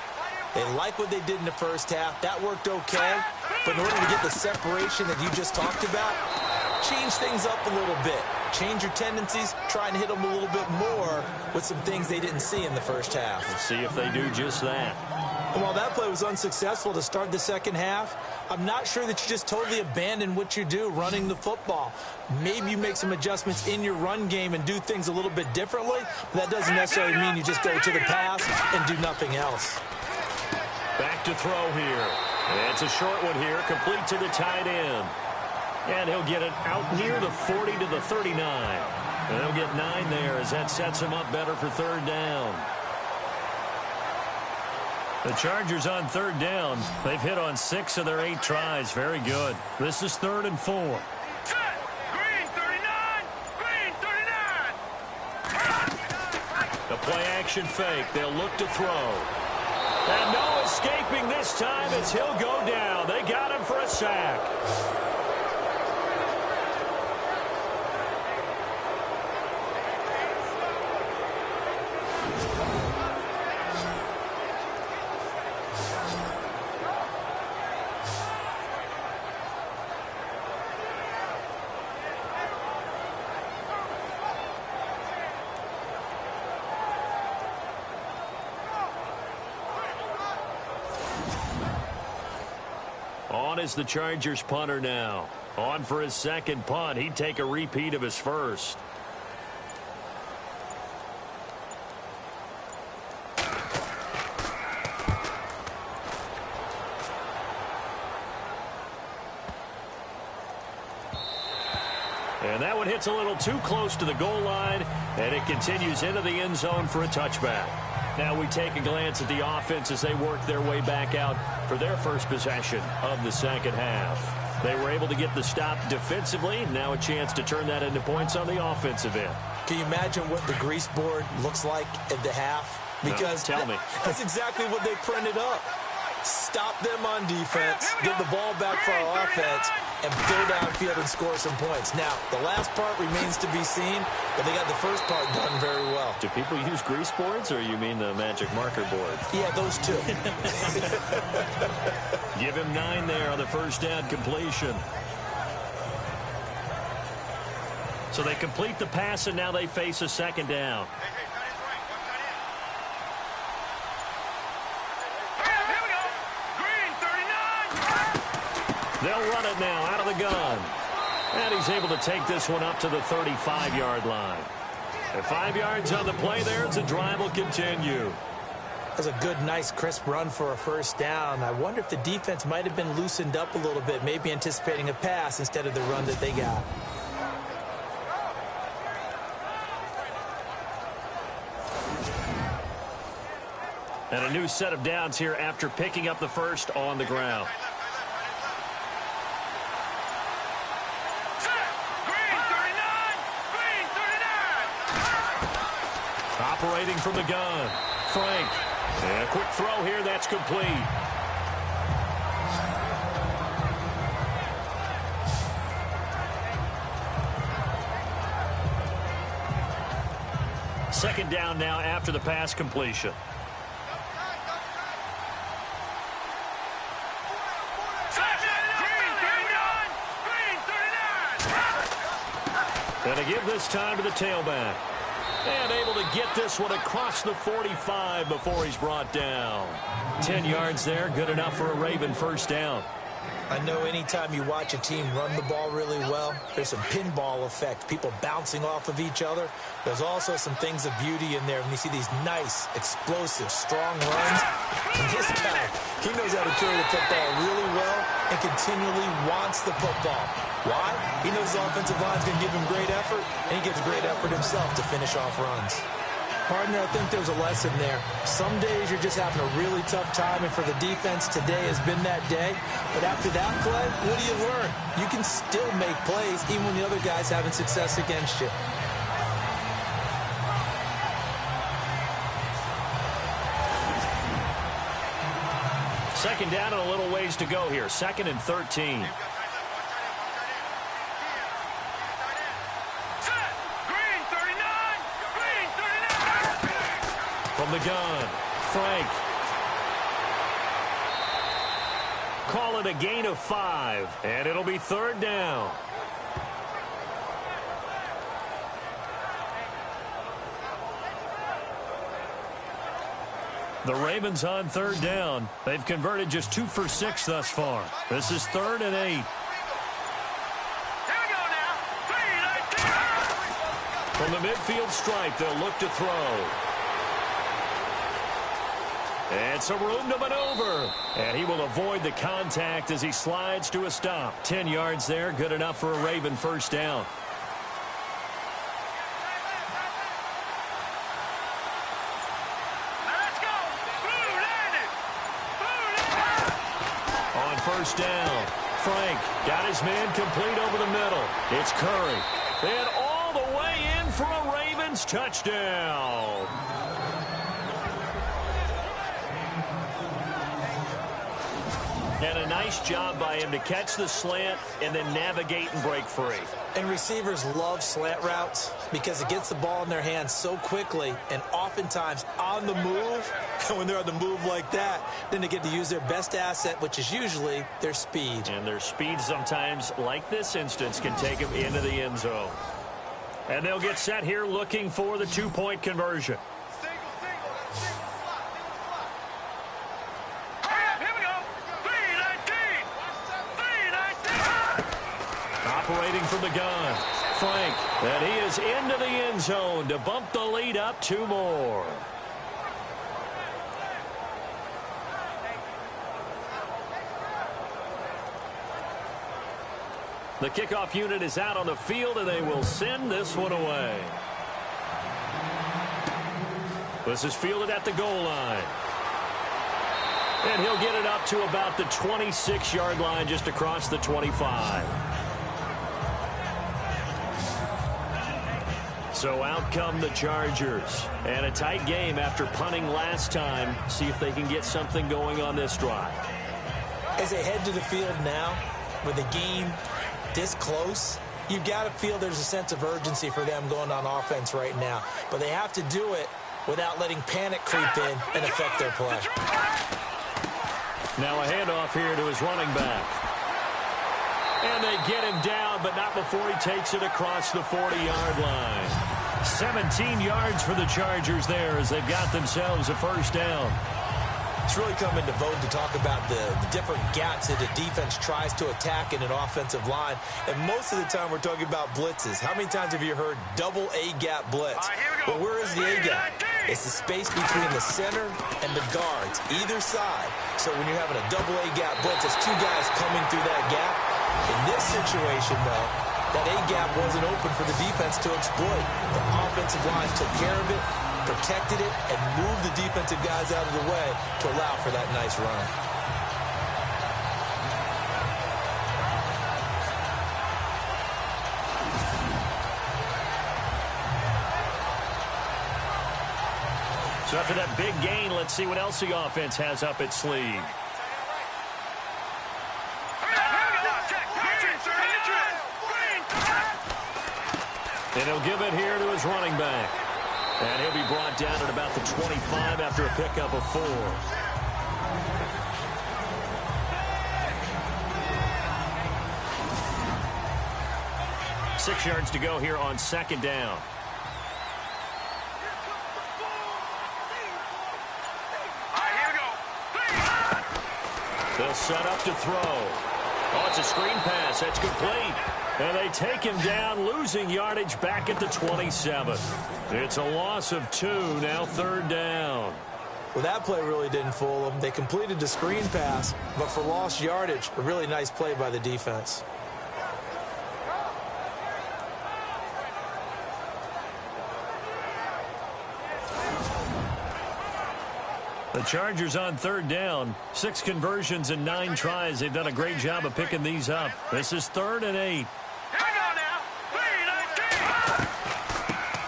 They like what they did in the first half. That worked okay. But in order to get the separation that you just talked about, change things up a little bit. change your tendencies, try and hit them a little bit more with some things they didn't see in the first half. Let's see if they do just that. And while that play was unsuccessful to start the second half, I'm not sure that you just totally abandon what you do running the football. Maybe you make some adjustments in your run game and do things a little bit differently, but that doesn't necessarily mean you just go to the pass and do nothing else. Back to throw here. It's a short one here, complete to the tight end. And he'll get it out near the 40 to the 39. And he'll get 9 there as that sets him up better for third down. The Chargers on third down. They've hit on 6 of their 8 tries. Very good. This is 3rd and 4. Set. Green 39. Green 39. The play action fake. They'll look to throw. And no escaping this time as he'll go down. They got him for a sack. On is the Chargers punter now. On for his second punt. He'd take a repeat of his first. And that one hits a little too close to the goal line, and it continues into the end zone for a touchback. Now we take a glance at the offense as they work their way back out for their first possession of the second half. They were able to get the stop defensively. Now a chance to turn that into points on the offensive end. Can you imagine what the grease board looks like at the half? Because no, tell me. That's exactly what they printed up. Stop them on defense, get the ball back for our offense, and go downfield and score some points. Now, the last part remains to be seen, but they got the first part done very well. Do people use grease boards, or you mean the magic marker board? Yeah, those two. Give him 9 there on the first down completion. So they complete the pass, and now they face a second down. They'll run it now out of the gun. And he's able to take this one up to the 35-yard line. And 5 yards on the play there as the drive will continue. That's a good, nice, crisp run for a first down. I wonder if the defense might have been loosened up a little bit, maybe anticipating a pass instead of the run that they got. And a new set of downs here after picking up the first on the ground. Operating from the gun, Frank. And a quick throw here, that's complete. Second down now after the pass completion. And a give this time to the tailback. And able to get this one across the 45 before he's brought down. 10 yards there, good enough for a Raven first down. I know anytime you watch a team run the ball really well, there's some pinball effect, people bouncing off of each other. There's also some things of beauty in there when you see these nice, explosive, strong runs. And this guy, he knows how to carry the football really well and continually wants the football. Why? He knows his offensive line's going to give him great effort, and he gives great effort himself to finish off runs. Partner, I think there's a lesson there. Some days you're just having a really tough time, and for the defense, today has been that day. But after that play, what do you learn? You can still make plays even when the other guy's having success against you. Second down and a little ways to go here. 2nd and 13. From the gun, Frank. Call it a gain of 5, and it'll be 3rd down. The Ravens on third down. They've converted just 2 for 6 thus far. This is 3rd and 8. From the midfield stripe, they'll look to throw. And some room to maneuver. And he will avoid the contact as he slides to a stop. 10 yards there, good enough for a Raven first down. On first down, Frank got his man complete over the middle. It's Curry. And all the way in for a Ravens touchdown. And a nice job by him to catch the slant and then navigate and break free. And receivers love slant routes because it gets the ball in their hands so quickly and oftentimes on the move. And when they're on the move like that, then they get to use their best asset, which is usually their speed. And their speed sometimes, like this instance, can take them into the end zone. And they'll get set here looking for the 2-point conversion. Operating from the gun, Frank, and he is into the end zone to bump the lead up 2 more. The kickoff unit is out on the field, and they will send this one away. This is fielded at the goal line. And he'll get it up to about the 26-yard line, just across the 25. So out come the Chargers. And a tight game after punting last time. See if they can get something going on this drive. As they head to the field now, with the game this close, you've got to feel there's a sense of urgency for them going on offense right now. But they have to do it without letting panic creep in and affect their play. Now a handoff here to his running back. And they get him down, but not before he takes it across the 40-yard line. 17 yards for the Chargers there as they've got themselves a first down. It's really come into vogue to talk about the different gaps that a defense tries to attack in an offensive line. And most of the time we're talking about blitzes. How many times have you heard double A-gap blitz? Well, where is the A-gap? It's the space between the center and the guards, either side. So when you're having a double A-gap blitz, it's 2 guys coming through that gap. In this situation, though, that A-gap wasn't open for the defense to exploit. The offensive line took care of it, protected it, and moved the defensive guys out of the way to allow for that nice run. So after that big gain, let's see what else the offense has up its sleeve. And he'll give it here to his running back. And he'll be brought down at about the 25 after a pickup of 4. Six yards to go here on second down. They'll set up to throw. Oh, it's a screen pass. That's complete. And they take him down, losing yardage back at the 27. It's a loss of 2, now third down. Well, that play really didn't fool them. They completed the screen pass, but for lost yardage, a really nice play by the defense. The Chargers on third down. 6 conversions and 9 tries. They've done a great job of picking these up. This is 3rd and 8.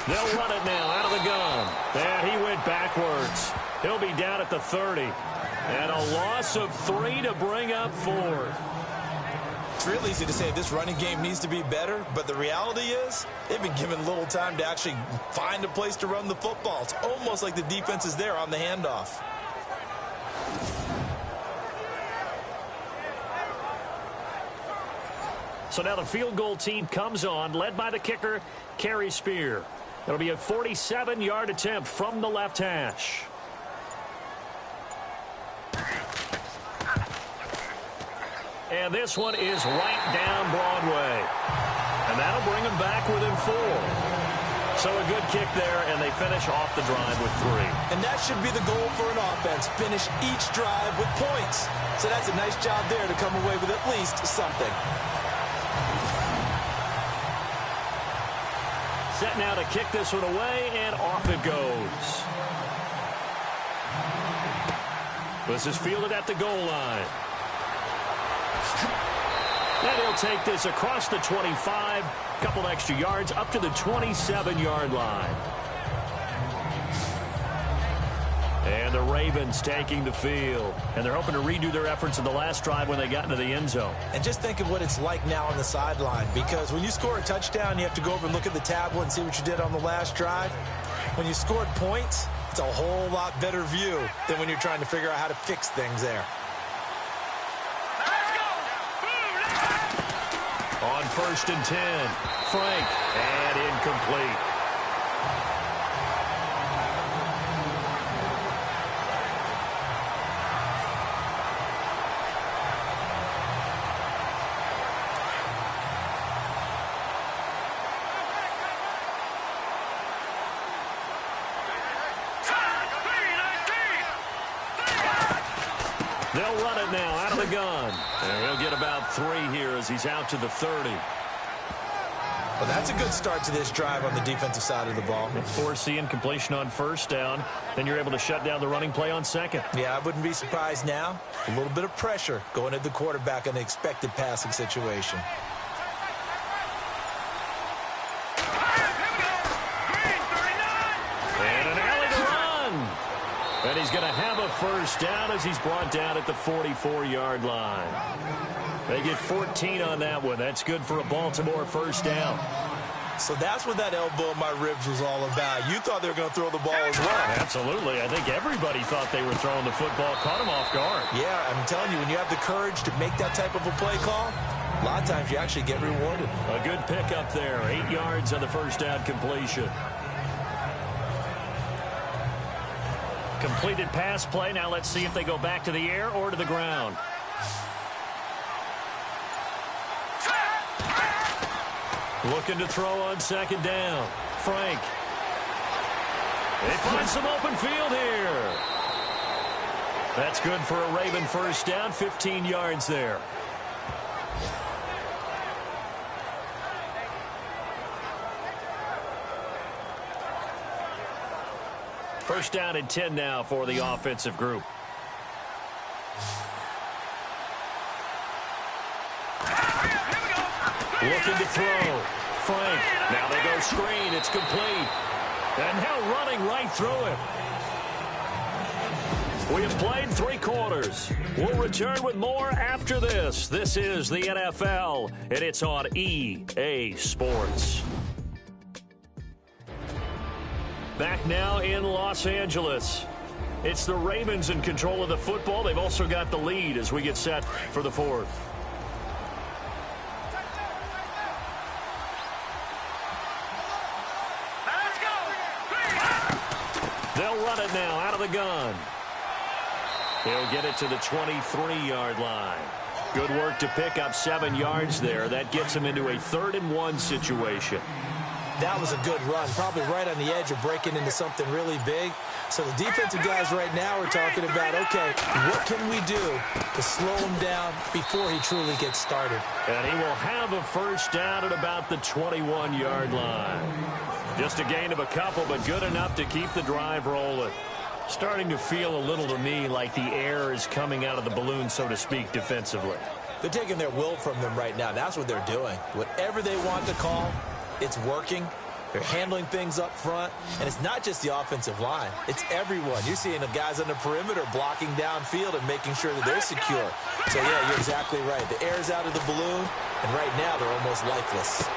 They'll run it now out of the gun. And he went backwards. He'll be down at the 30. And a loss of 3 to bring up 4. It's real easy to say this running game needs to be better, but the reality is they've been given little time to actually find a place to run the football. It's almost like the defense is there on the handoff. So now the field goal team comes on, led by the kicker, Kerry Spear. It'll be a 47-yard attempt from the left hash. And this one is right down Broadway. And that'll bring them back within 4. So a good kick there, and they finish off the drive with 3. And that should be the goal for an offense. Finish each drive with points. So that's a nice job there to come away with at least something. Set now to kick this one away, and off it goes. This is fielded at the goal line. And he'll take this across the 25, couple extra yards up to the 27-yard line. And the Ravens taking the field. And they're hoping to redo their efforts in the last drive when they got into the end zone. And just think of what it's like now on the sideline, because when you score a touchdown, you have to go over and look at the tablet and see what you did on the last drive. When you scored points, it's a whole lot better view than when you're trying to figure out how to fix things there. On 1st and 10, Frank, and incomplete. They'll run it now out of the gun. And he'll get about 3 here as he's out to the 30. Well, that's a good start to this drive on the defensive side of the ball. Forcing completion on 1st down. Then you're able to shut down the running play on 2nd. Yeah, I wouldn't be surprised now. A little bit of pressure going at the quarterback in the expected passing situation. And an alley to run. And he's going to have a 1st down as he's brought down at the 44-yard line. They get 14 on that one. That's good for a Baltimore 1st down. So that's what that elbow in my ribs was all about. You thought they were going to throw the ball as well. Absolutely. I think everybody thought they were throwing the football. Caught him off guard. Yeah, I'm telling you, when you have the courage to make that type of a play call, a lot of times you actually get rewarded. A good pickup there. 8 yards on the 1st down completion. Completed pass play. Now let's see if they go back to the air or to the ground. Looking to throw on 2nd down. Frank. They find some open field here. That's good for a Raven 1st down. 15 yards there. First down and 10 now for the offensive group. Looking to throw. Frank. Now they go screen. It's complete. And now running right through it. We have played 3 quarters. We'll return with more after this. This is the NFL, and it's on EA Sports. Back now in Los Angeles. It's the Ravens in control of the football. They've also got the lead as we get set for the 4th. They'll run it now out of the gun. They'll get it to the 23-yard line. Good work to pick up 7 yards there. That gets them into a 3rd and 1 situation. That was a good run, probably right on the edge of breaking into something really big. So the defensive guys right now are talking about, okay, what can we do to slow him down before he truly gets started? And he will have a 1st down at about the 21-yard line. Just a gain of a couple, but good enough to keep the drive rolling. Starting to feel a little to me like the air is coming out of the balloon, so to speak, defensively. They're taking their will from them right now. That's what they're doing. Whatever they want to call, it's working. They're handling things up front, and it's not just the offensive line. It's everyone. You're seeing the guys on the perimeter blocking downfield and making sure that they're secure. So, yeah, you're exactly right. The air's out of the balloon, and right now they're almost lifeless.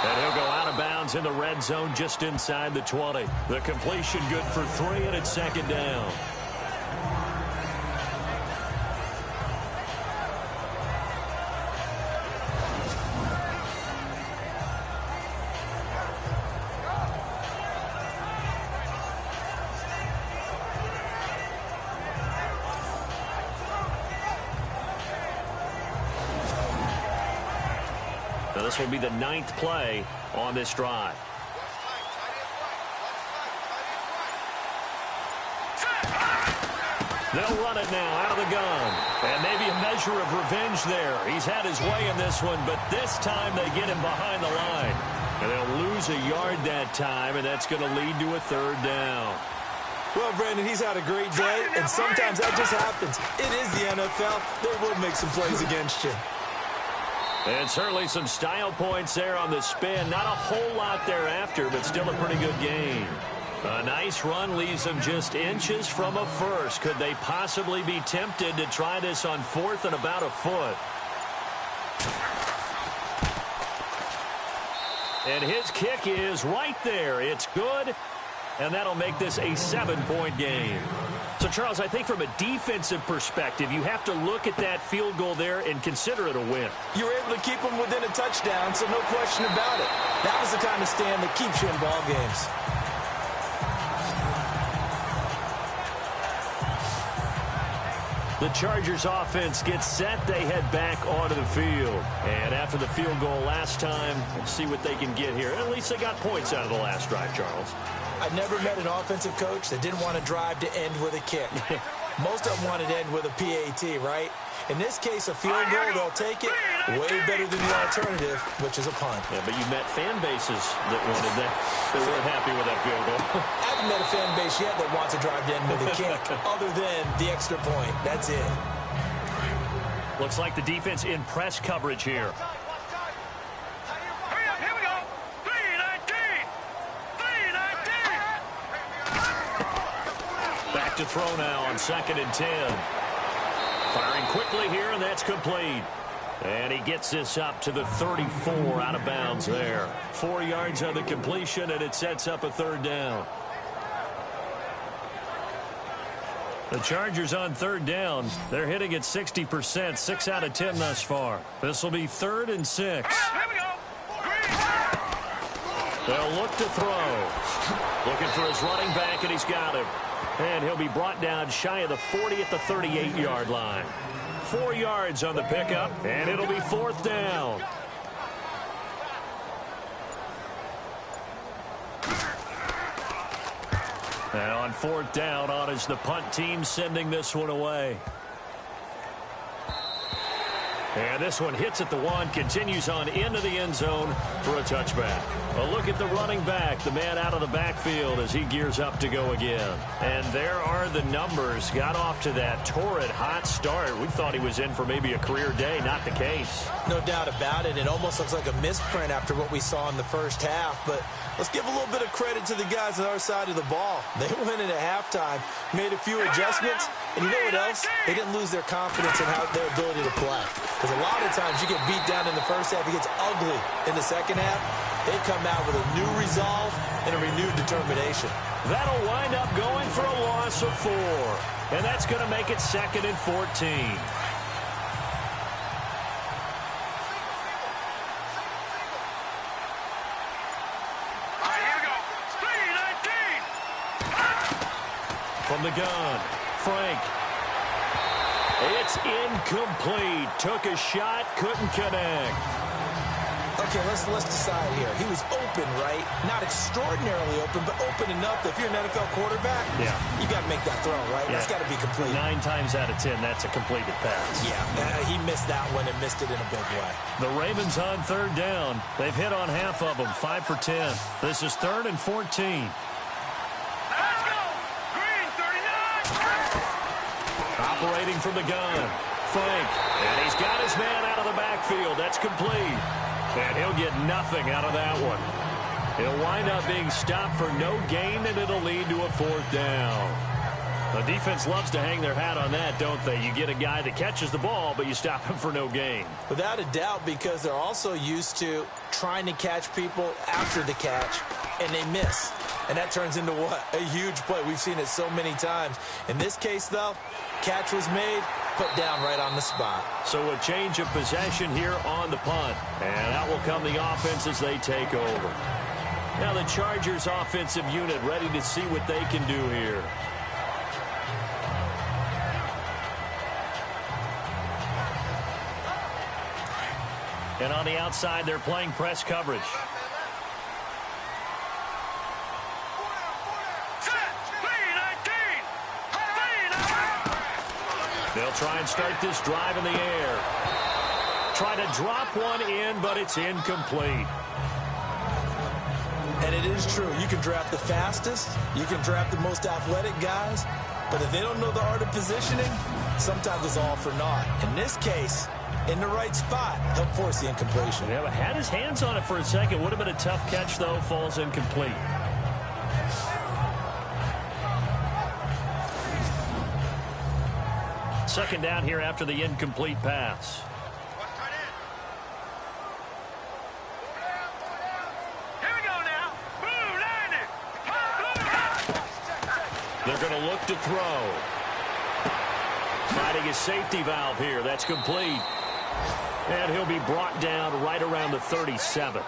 And he'll go out of bounds in the red zone just inside the 20. The completion good for 3, and it's 2nd down. This will be the 9th play on this drive. They'll run it now out of the gun. And maybe a measure of revenge there. He's had his way in this one, but this time they get him behind the line. And they'll lose a yard that time, and that's going to lead to a 3rd down. Well, Brandon, he's had a great day, and sometimes that just happens. It is the NFL. They will make some plays against you. And certainly some style points there on the spin. Not a whole lot thereafter, but still a pretty good gain. A nice run leaves them just inches from a first. Could they possibly be tempted to try this on 4th and about a foot? And his kick is right there. It's good, and that'll make this a 7-point game. So, Charles, I think from a defensive perspective, you have to look at that field goal there and consider it a win. You were able to keep them within a touchdown, so no question about it. That was the kind of stand that keeps you in ball games. The Chargers offense gets set. They head back onto the field. And after the field goal last time, let's see what they can get here. At least they got points out of the last drive, Charles. I never met an offensive coach that didn't want to drive to end with a kick. Most of them wanted to end with a PAT, right? In this case, a field goal, they'll take it way better than the alternative, which is a punt. Yeah, but you met fan bases that wanted that. They weren't happy with that field goal. I haven't met a fan base yet that wants to drive to end with a kick, other than the extra point. That's it. Looks like the defense in press coverage here. Hurry up, here we go. 3-19. 3-19. Back to throw now on 2nd and 10. Firing quickly here, and that's complete. And he gets this up to the 34 out of bounds there. 4 yards on the completion, and it sets up a 3rd down. The Chargers on 3rd down. They're hitting at 60%, 6 out of 10 thus far. This will be 3rd and 6. Here we go. They'll look to throw. Looking for his running back, and he's got him. And he'll be brought down shy of the 40 at the 38-yard line. 4 yards on the pickup, and it'll be 4th down. And on 4th down, on is the punt team sending this one away. And this one hits at the 1, continues on into the end zone for a touchback. A look at the running back, the man out of the backfield as he gears up to go again. And there are the numbers. Got off to that torrid hot start. We thought he was in for maybe a career day. Not the case. No doubt about it. It almost looks like a misprint after what we saw in the first half. But let's give a little bit of credit to the guys on our side of the ball. They went in at halftime, made a few adjustments, and you know what else? They didn't lose their confidence in their ability to play. Because a lot of times you get beat down in the first half, it gets ugly in the second half. They come out with a new resolve and a renewed determination. That'll wind up going for a loss of 4. And that's going to make it 2nd and 14. From the gun, Frank. It's incomplete. Took a shot, couldn't connect. Okay, let's decide here. He was open, right? Not extraordinarily open, but open enough that if you're an NFL quarterback, you got to make that throw, right? Yeah. That's got to be complete. 9 times out of 10, that's a completed pass. Yeah, he missed that one and missed it in a big way. The Ravens on 3rd down. They've hit on half of them, 5 for 10. This is 3rd and 14. Let's go. Green 39. Operating from the gun, Frank. And he's got his man out of the backfield. That's complete. And he'll get nothing out of that one. He'll wind up being stopped for no gain, and it'll lead to a 4th down. The defense loves to hang their hat on that, don't they? You get a guy that catches the ball, but you stop him for no gain. Without a doubt, because they're also used to trying to catch people after the catch, and they miss. And that turns into what? A huge play. We've seen it so many times. In this case, though, catch was made, put down right on the spot. So a change of possession here on the punt. And out will come the offense as they take over. Now the Chargers offensive unit ready to see what they can do here. And on the outside, they're playing press coverage. They'll try and start this drive in the air. Try to drop one in, but it's incomplete. And it is true. You can draft the fastest. You can draft the most athletic guys. But if they don't know the art of positioning, sometimes it's all for naught. In this case, in the right spot, he'll force the incompletion. Yeah, but had his hands on it for a second. Would have been a tough catch, though. Falls incomplete. Second down here after the incomplete pass. They're going to look to throw. Finding his safety valve here. That's complete. And he'll be brought down right around the 37.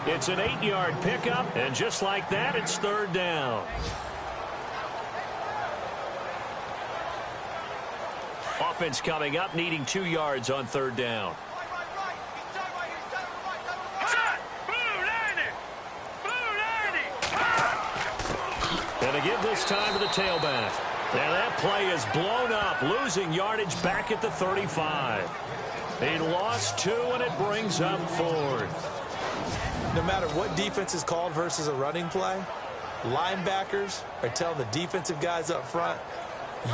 It's an 8-yard pickup, and just like that, it's third down. Offense coming up, needing 2 yards on third down. And to give this time to the tailback. Now that play is blown up, losing yardage back at the 35. He lost 2, and it brings up 4th. No matter what defense is called versus a running play, linebackers are telling the defensive guys up front,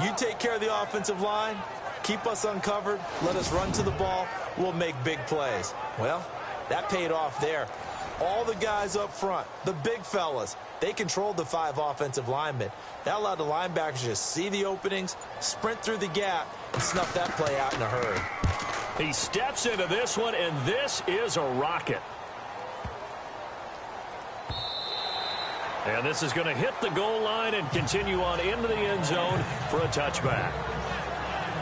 you take care of the offensive line, keep us uncovered, let us run to the ball, we'll make big plays. Well, that paid off there. All the guys up front, the big fellas, they controlled the 5 offensive linemen. That allowed the linebackers to see the openings, sprint through the gap, and snuff that play out in a hurry. He steps into this one, and this is a rocket. And this is going to hit the goal line and continue on into the end zone for a touchback.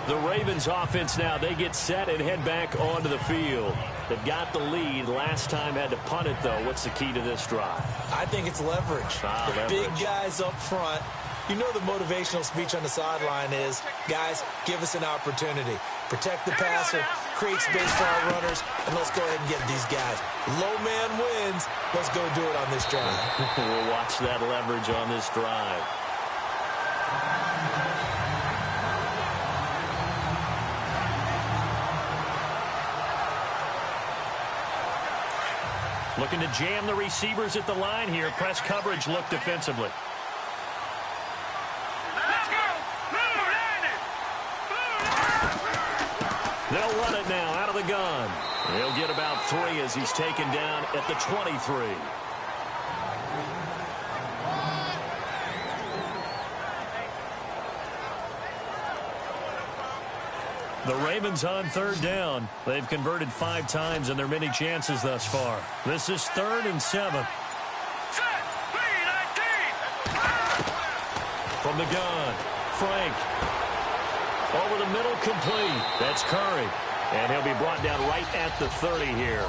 The Ravens offense now, they get set and head back onto the field. They've got the lead. Last time had to punt it, though. What's the key to this drive? I think it's leverage. The big guys up front. You know the motivational speech on the sideline is, guys, give us an opportunity. Protect the passer, create space for our runners, and let's go ahead and get these guys. Low man wins. Let's go do it on this drive. We'll watch that leverage on this drive. Looking to jam the receivers at the line here. Press coverage look defensively. Let's go! They'll run it now out of the gun. He'll get about 3 as he's taken down at the 23. The Ravens on third down. They've converted 5 times in their many chances thus far. This is 3rd and 7. From the gun, Frank. Over the middle, complete. That's Curry. And he'll be brought down right at the 30 here.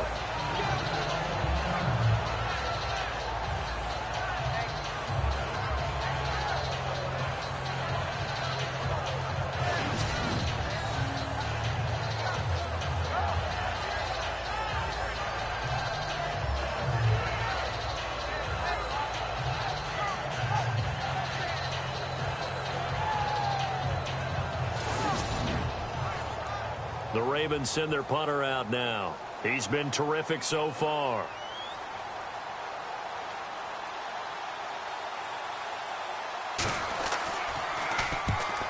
The Ravens send their punter out now. He's been terrific so far.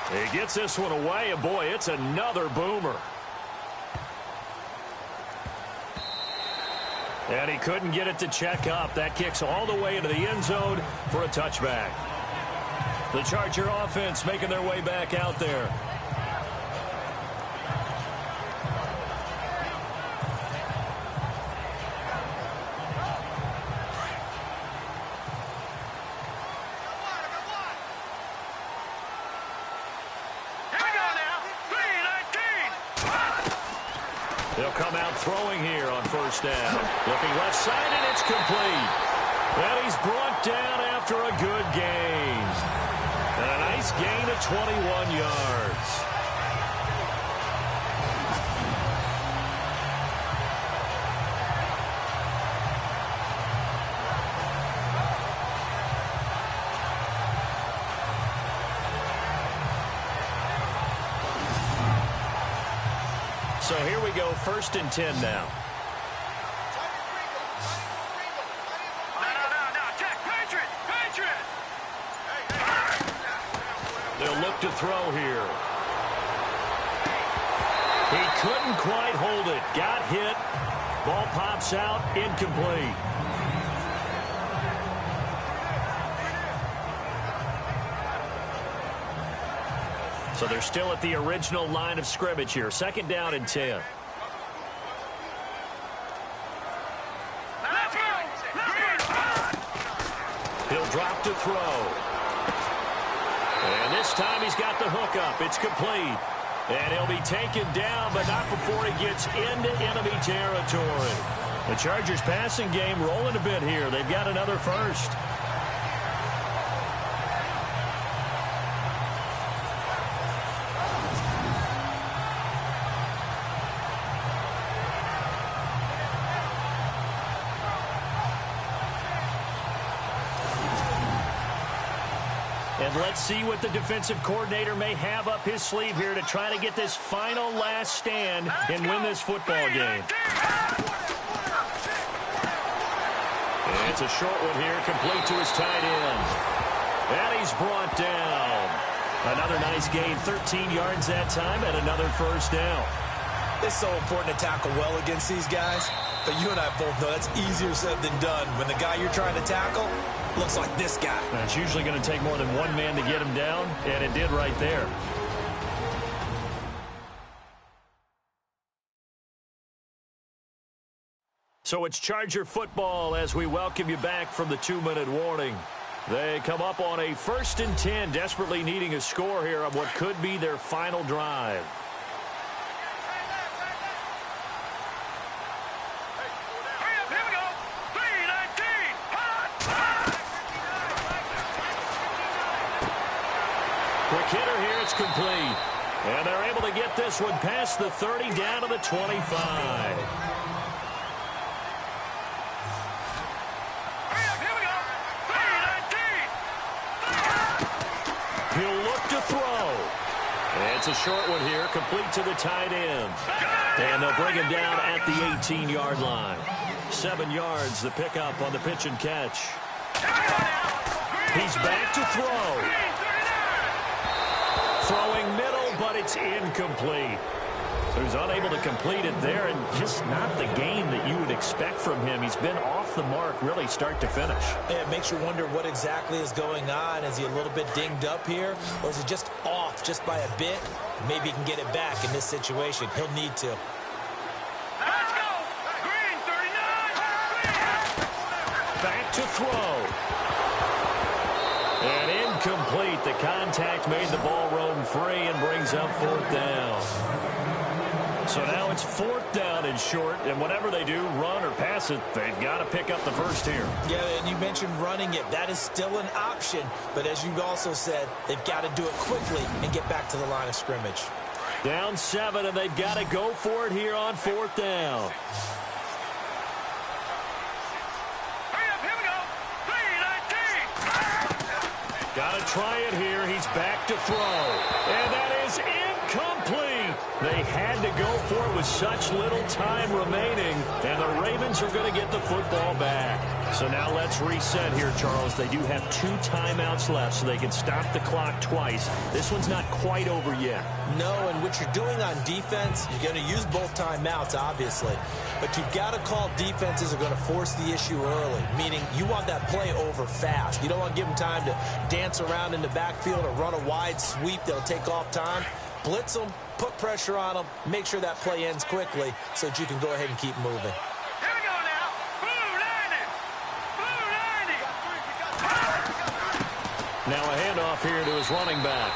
He gets this one away, and boy, it's another boomer. And he couldn't get it to check up. That kicks all the way into the end zone for a touchback. The Charger offense making their way back out there. They'll come out throwing here on first down. Looking left side, and it's complete. And he's brought down after a good gain. And a nice gain of 21 yards. So here we go, 1st and 10 now. They'll look to throw here. He couldn't quite hold it. Got hit. Ball pops out, incomplete. So they're still at the original line of scrimmage here. 2nd down and 10. He'll drop to throw. And this time he's got the hook up. It's complete. And he'll be taken down, but not before he gets into enemy territory. The Chargers passing game rolling a bit here. They've got another first. And let's see what the defensive coordinator may have up his sleeve here to try to get this final last stand and win this football game. It's a short one here, complete to his tight end. And he's brought down. Another nice gain, 13 yards that time, and another first down. It's so important to tackle well against these guys, but you and I both know that's easier said than done. When the guy you're trying to tackle looks like this guy. And it's usually going to take more than one man to get him down, and it did right there. So it's Charger football as we welcome you back from the 2-minute warning. They come up on a 1st and 10, desperately needing a score here on what could be their final drive. Quick hitter here, it's complete. And they're able to get this one past the 30 down to the 25. He'll look to throw. It's a short one here, complete to the tight end. And they'll bring him down at the 18-yard line. 7 yards, the pickup on the pitch and catch. He's back to throw. Throwing middle, but it's incomplete. So he's unable to complete it there, and just not the game that you would expect from him. He's been off the mark, really, start to finish. Yeah, it makes you wonder what exactly is going on. Is he a little bit dinged up here, or is he just off just by a bit? Maybe he can get it back in this situation. He'll need to. Let's go! Green 39! Back to throw. And incomplete. The contact made the ball roam free and brings up 4th down. So now it's 4th down and short, and whatever they do, run or pass it, they've got to pick up the first here. Yeah, and you mentioned running it. That is still an option, but as you also said, they've got to do it quickly and get back to the line of scrimmage. Down 7, and they've got to go for it here on 4th down. Got to try it here. He's back to throw. And that is incomplete. They had to go for it with such little time remaining. And the Ravens are going to get the football back. So now let's reset here, Charles. They do have 2 timeouts left, so they can stop the clock twice. This one's not quite over yet. No, and what you're doing on defense, you're going to use both timeouts, obviously. But you've got to call defenses are going to force the issue early, meaning you want that play over fast. You don't want to give them time to dance around in the backfield or run a wide sweep that'll take off time. Blitz them, put pressure on them, make sure that play ends quickly so that you can go ahead and keep moving. Now a handoff here to his running back.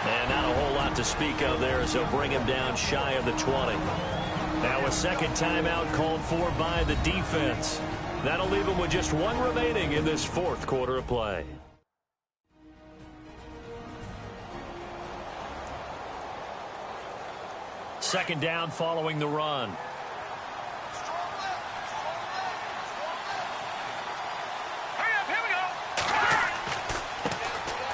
And not a whole lot to speak of there as they'll bring him down shy of the 20. Now a second timeout called for by the defense. That'll leave him with just 1 remaining in this 4th quarter of play. Second down following the run.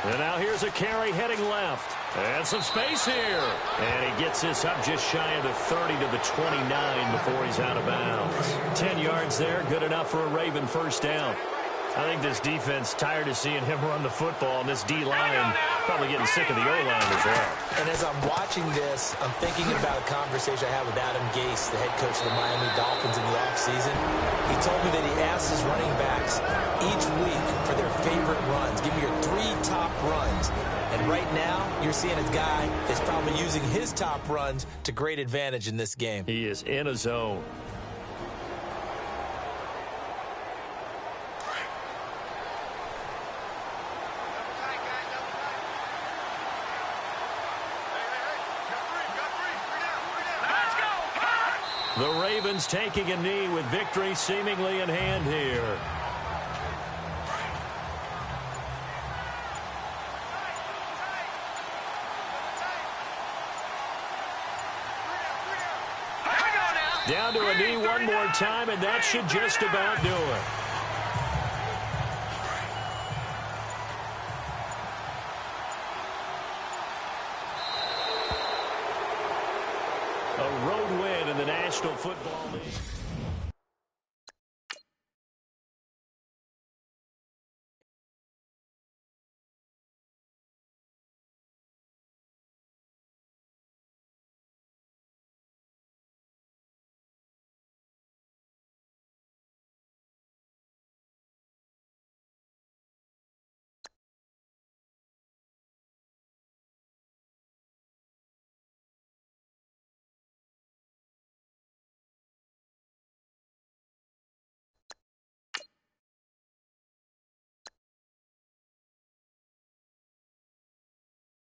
And now here's a carry heading left. And some space here. And he gets this up just shy of the 30 to the 29 before he's out of bounds. 10 yards there, good enough for a Raven first down. I think this defense tired of seeing him run the football, and this D-line probably getting sick of the O-line as well. And as I'm watching this, I'm thinking about a conversation I had with Adam Gase, the head coach of the Miami Dolphins in the offseason. He told me that he asked his running backs each week for their favorite runs. Give me your 3 top runs. And right now, you're seeing a guy that's probably using his top runs to great advantage in this game. He is in a zone. The Ravens taking a knee with victory seemingly in hand here. Down to a knee one more time, and that should just about do it. A road win in the National Football League.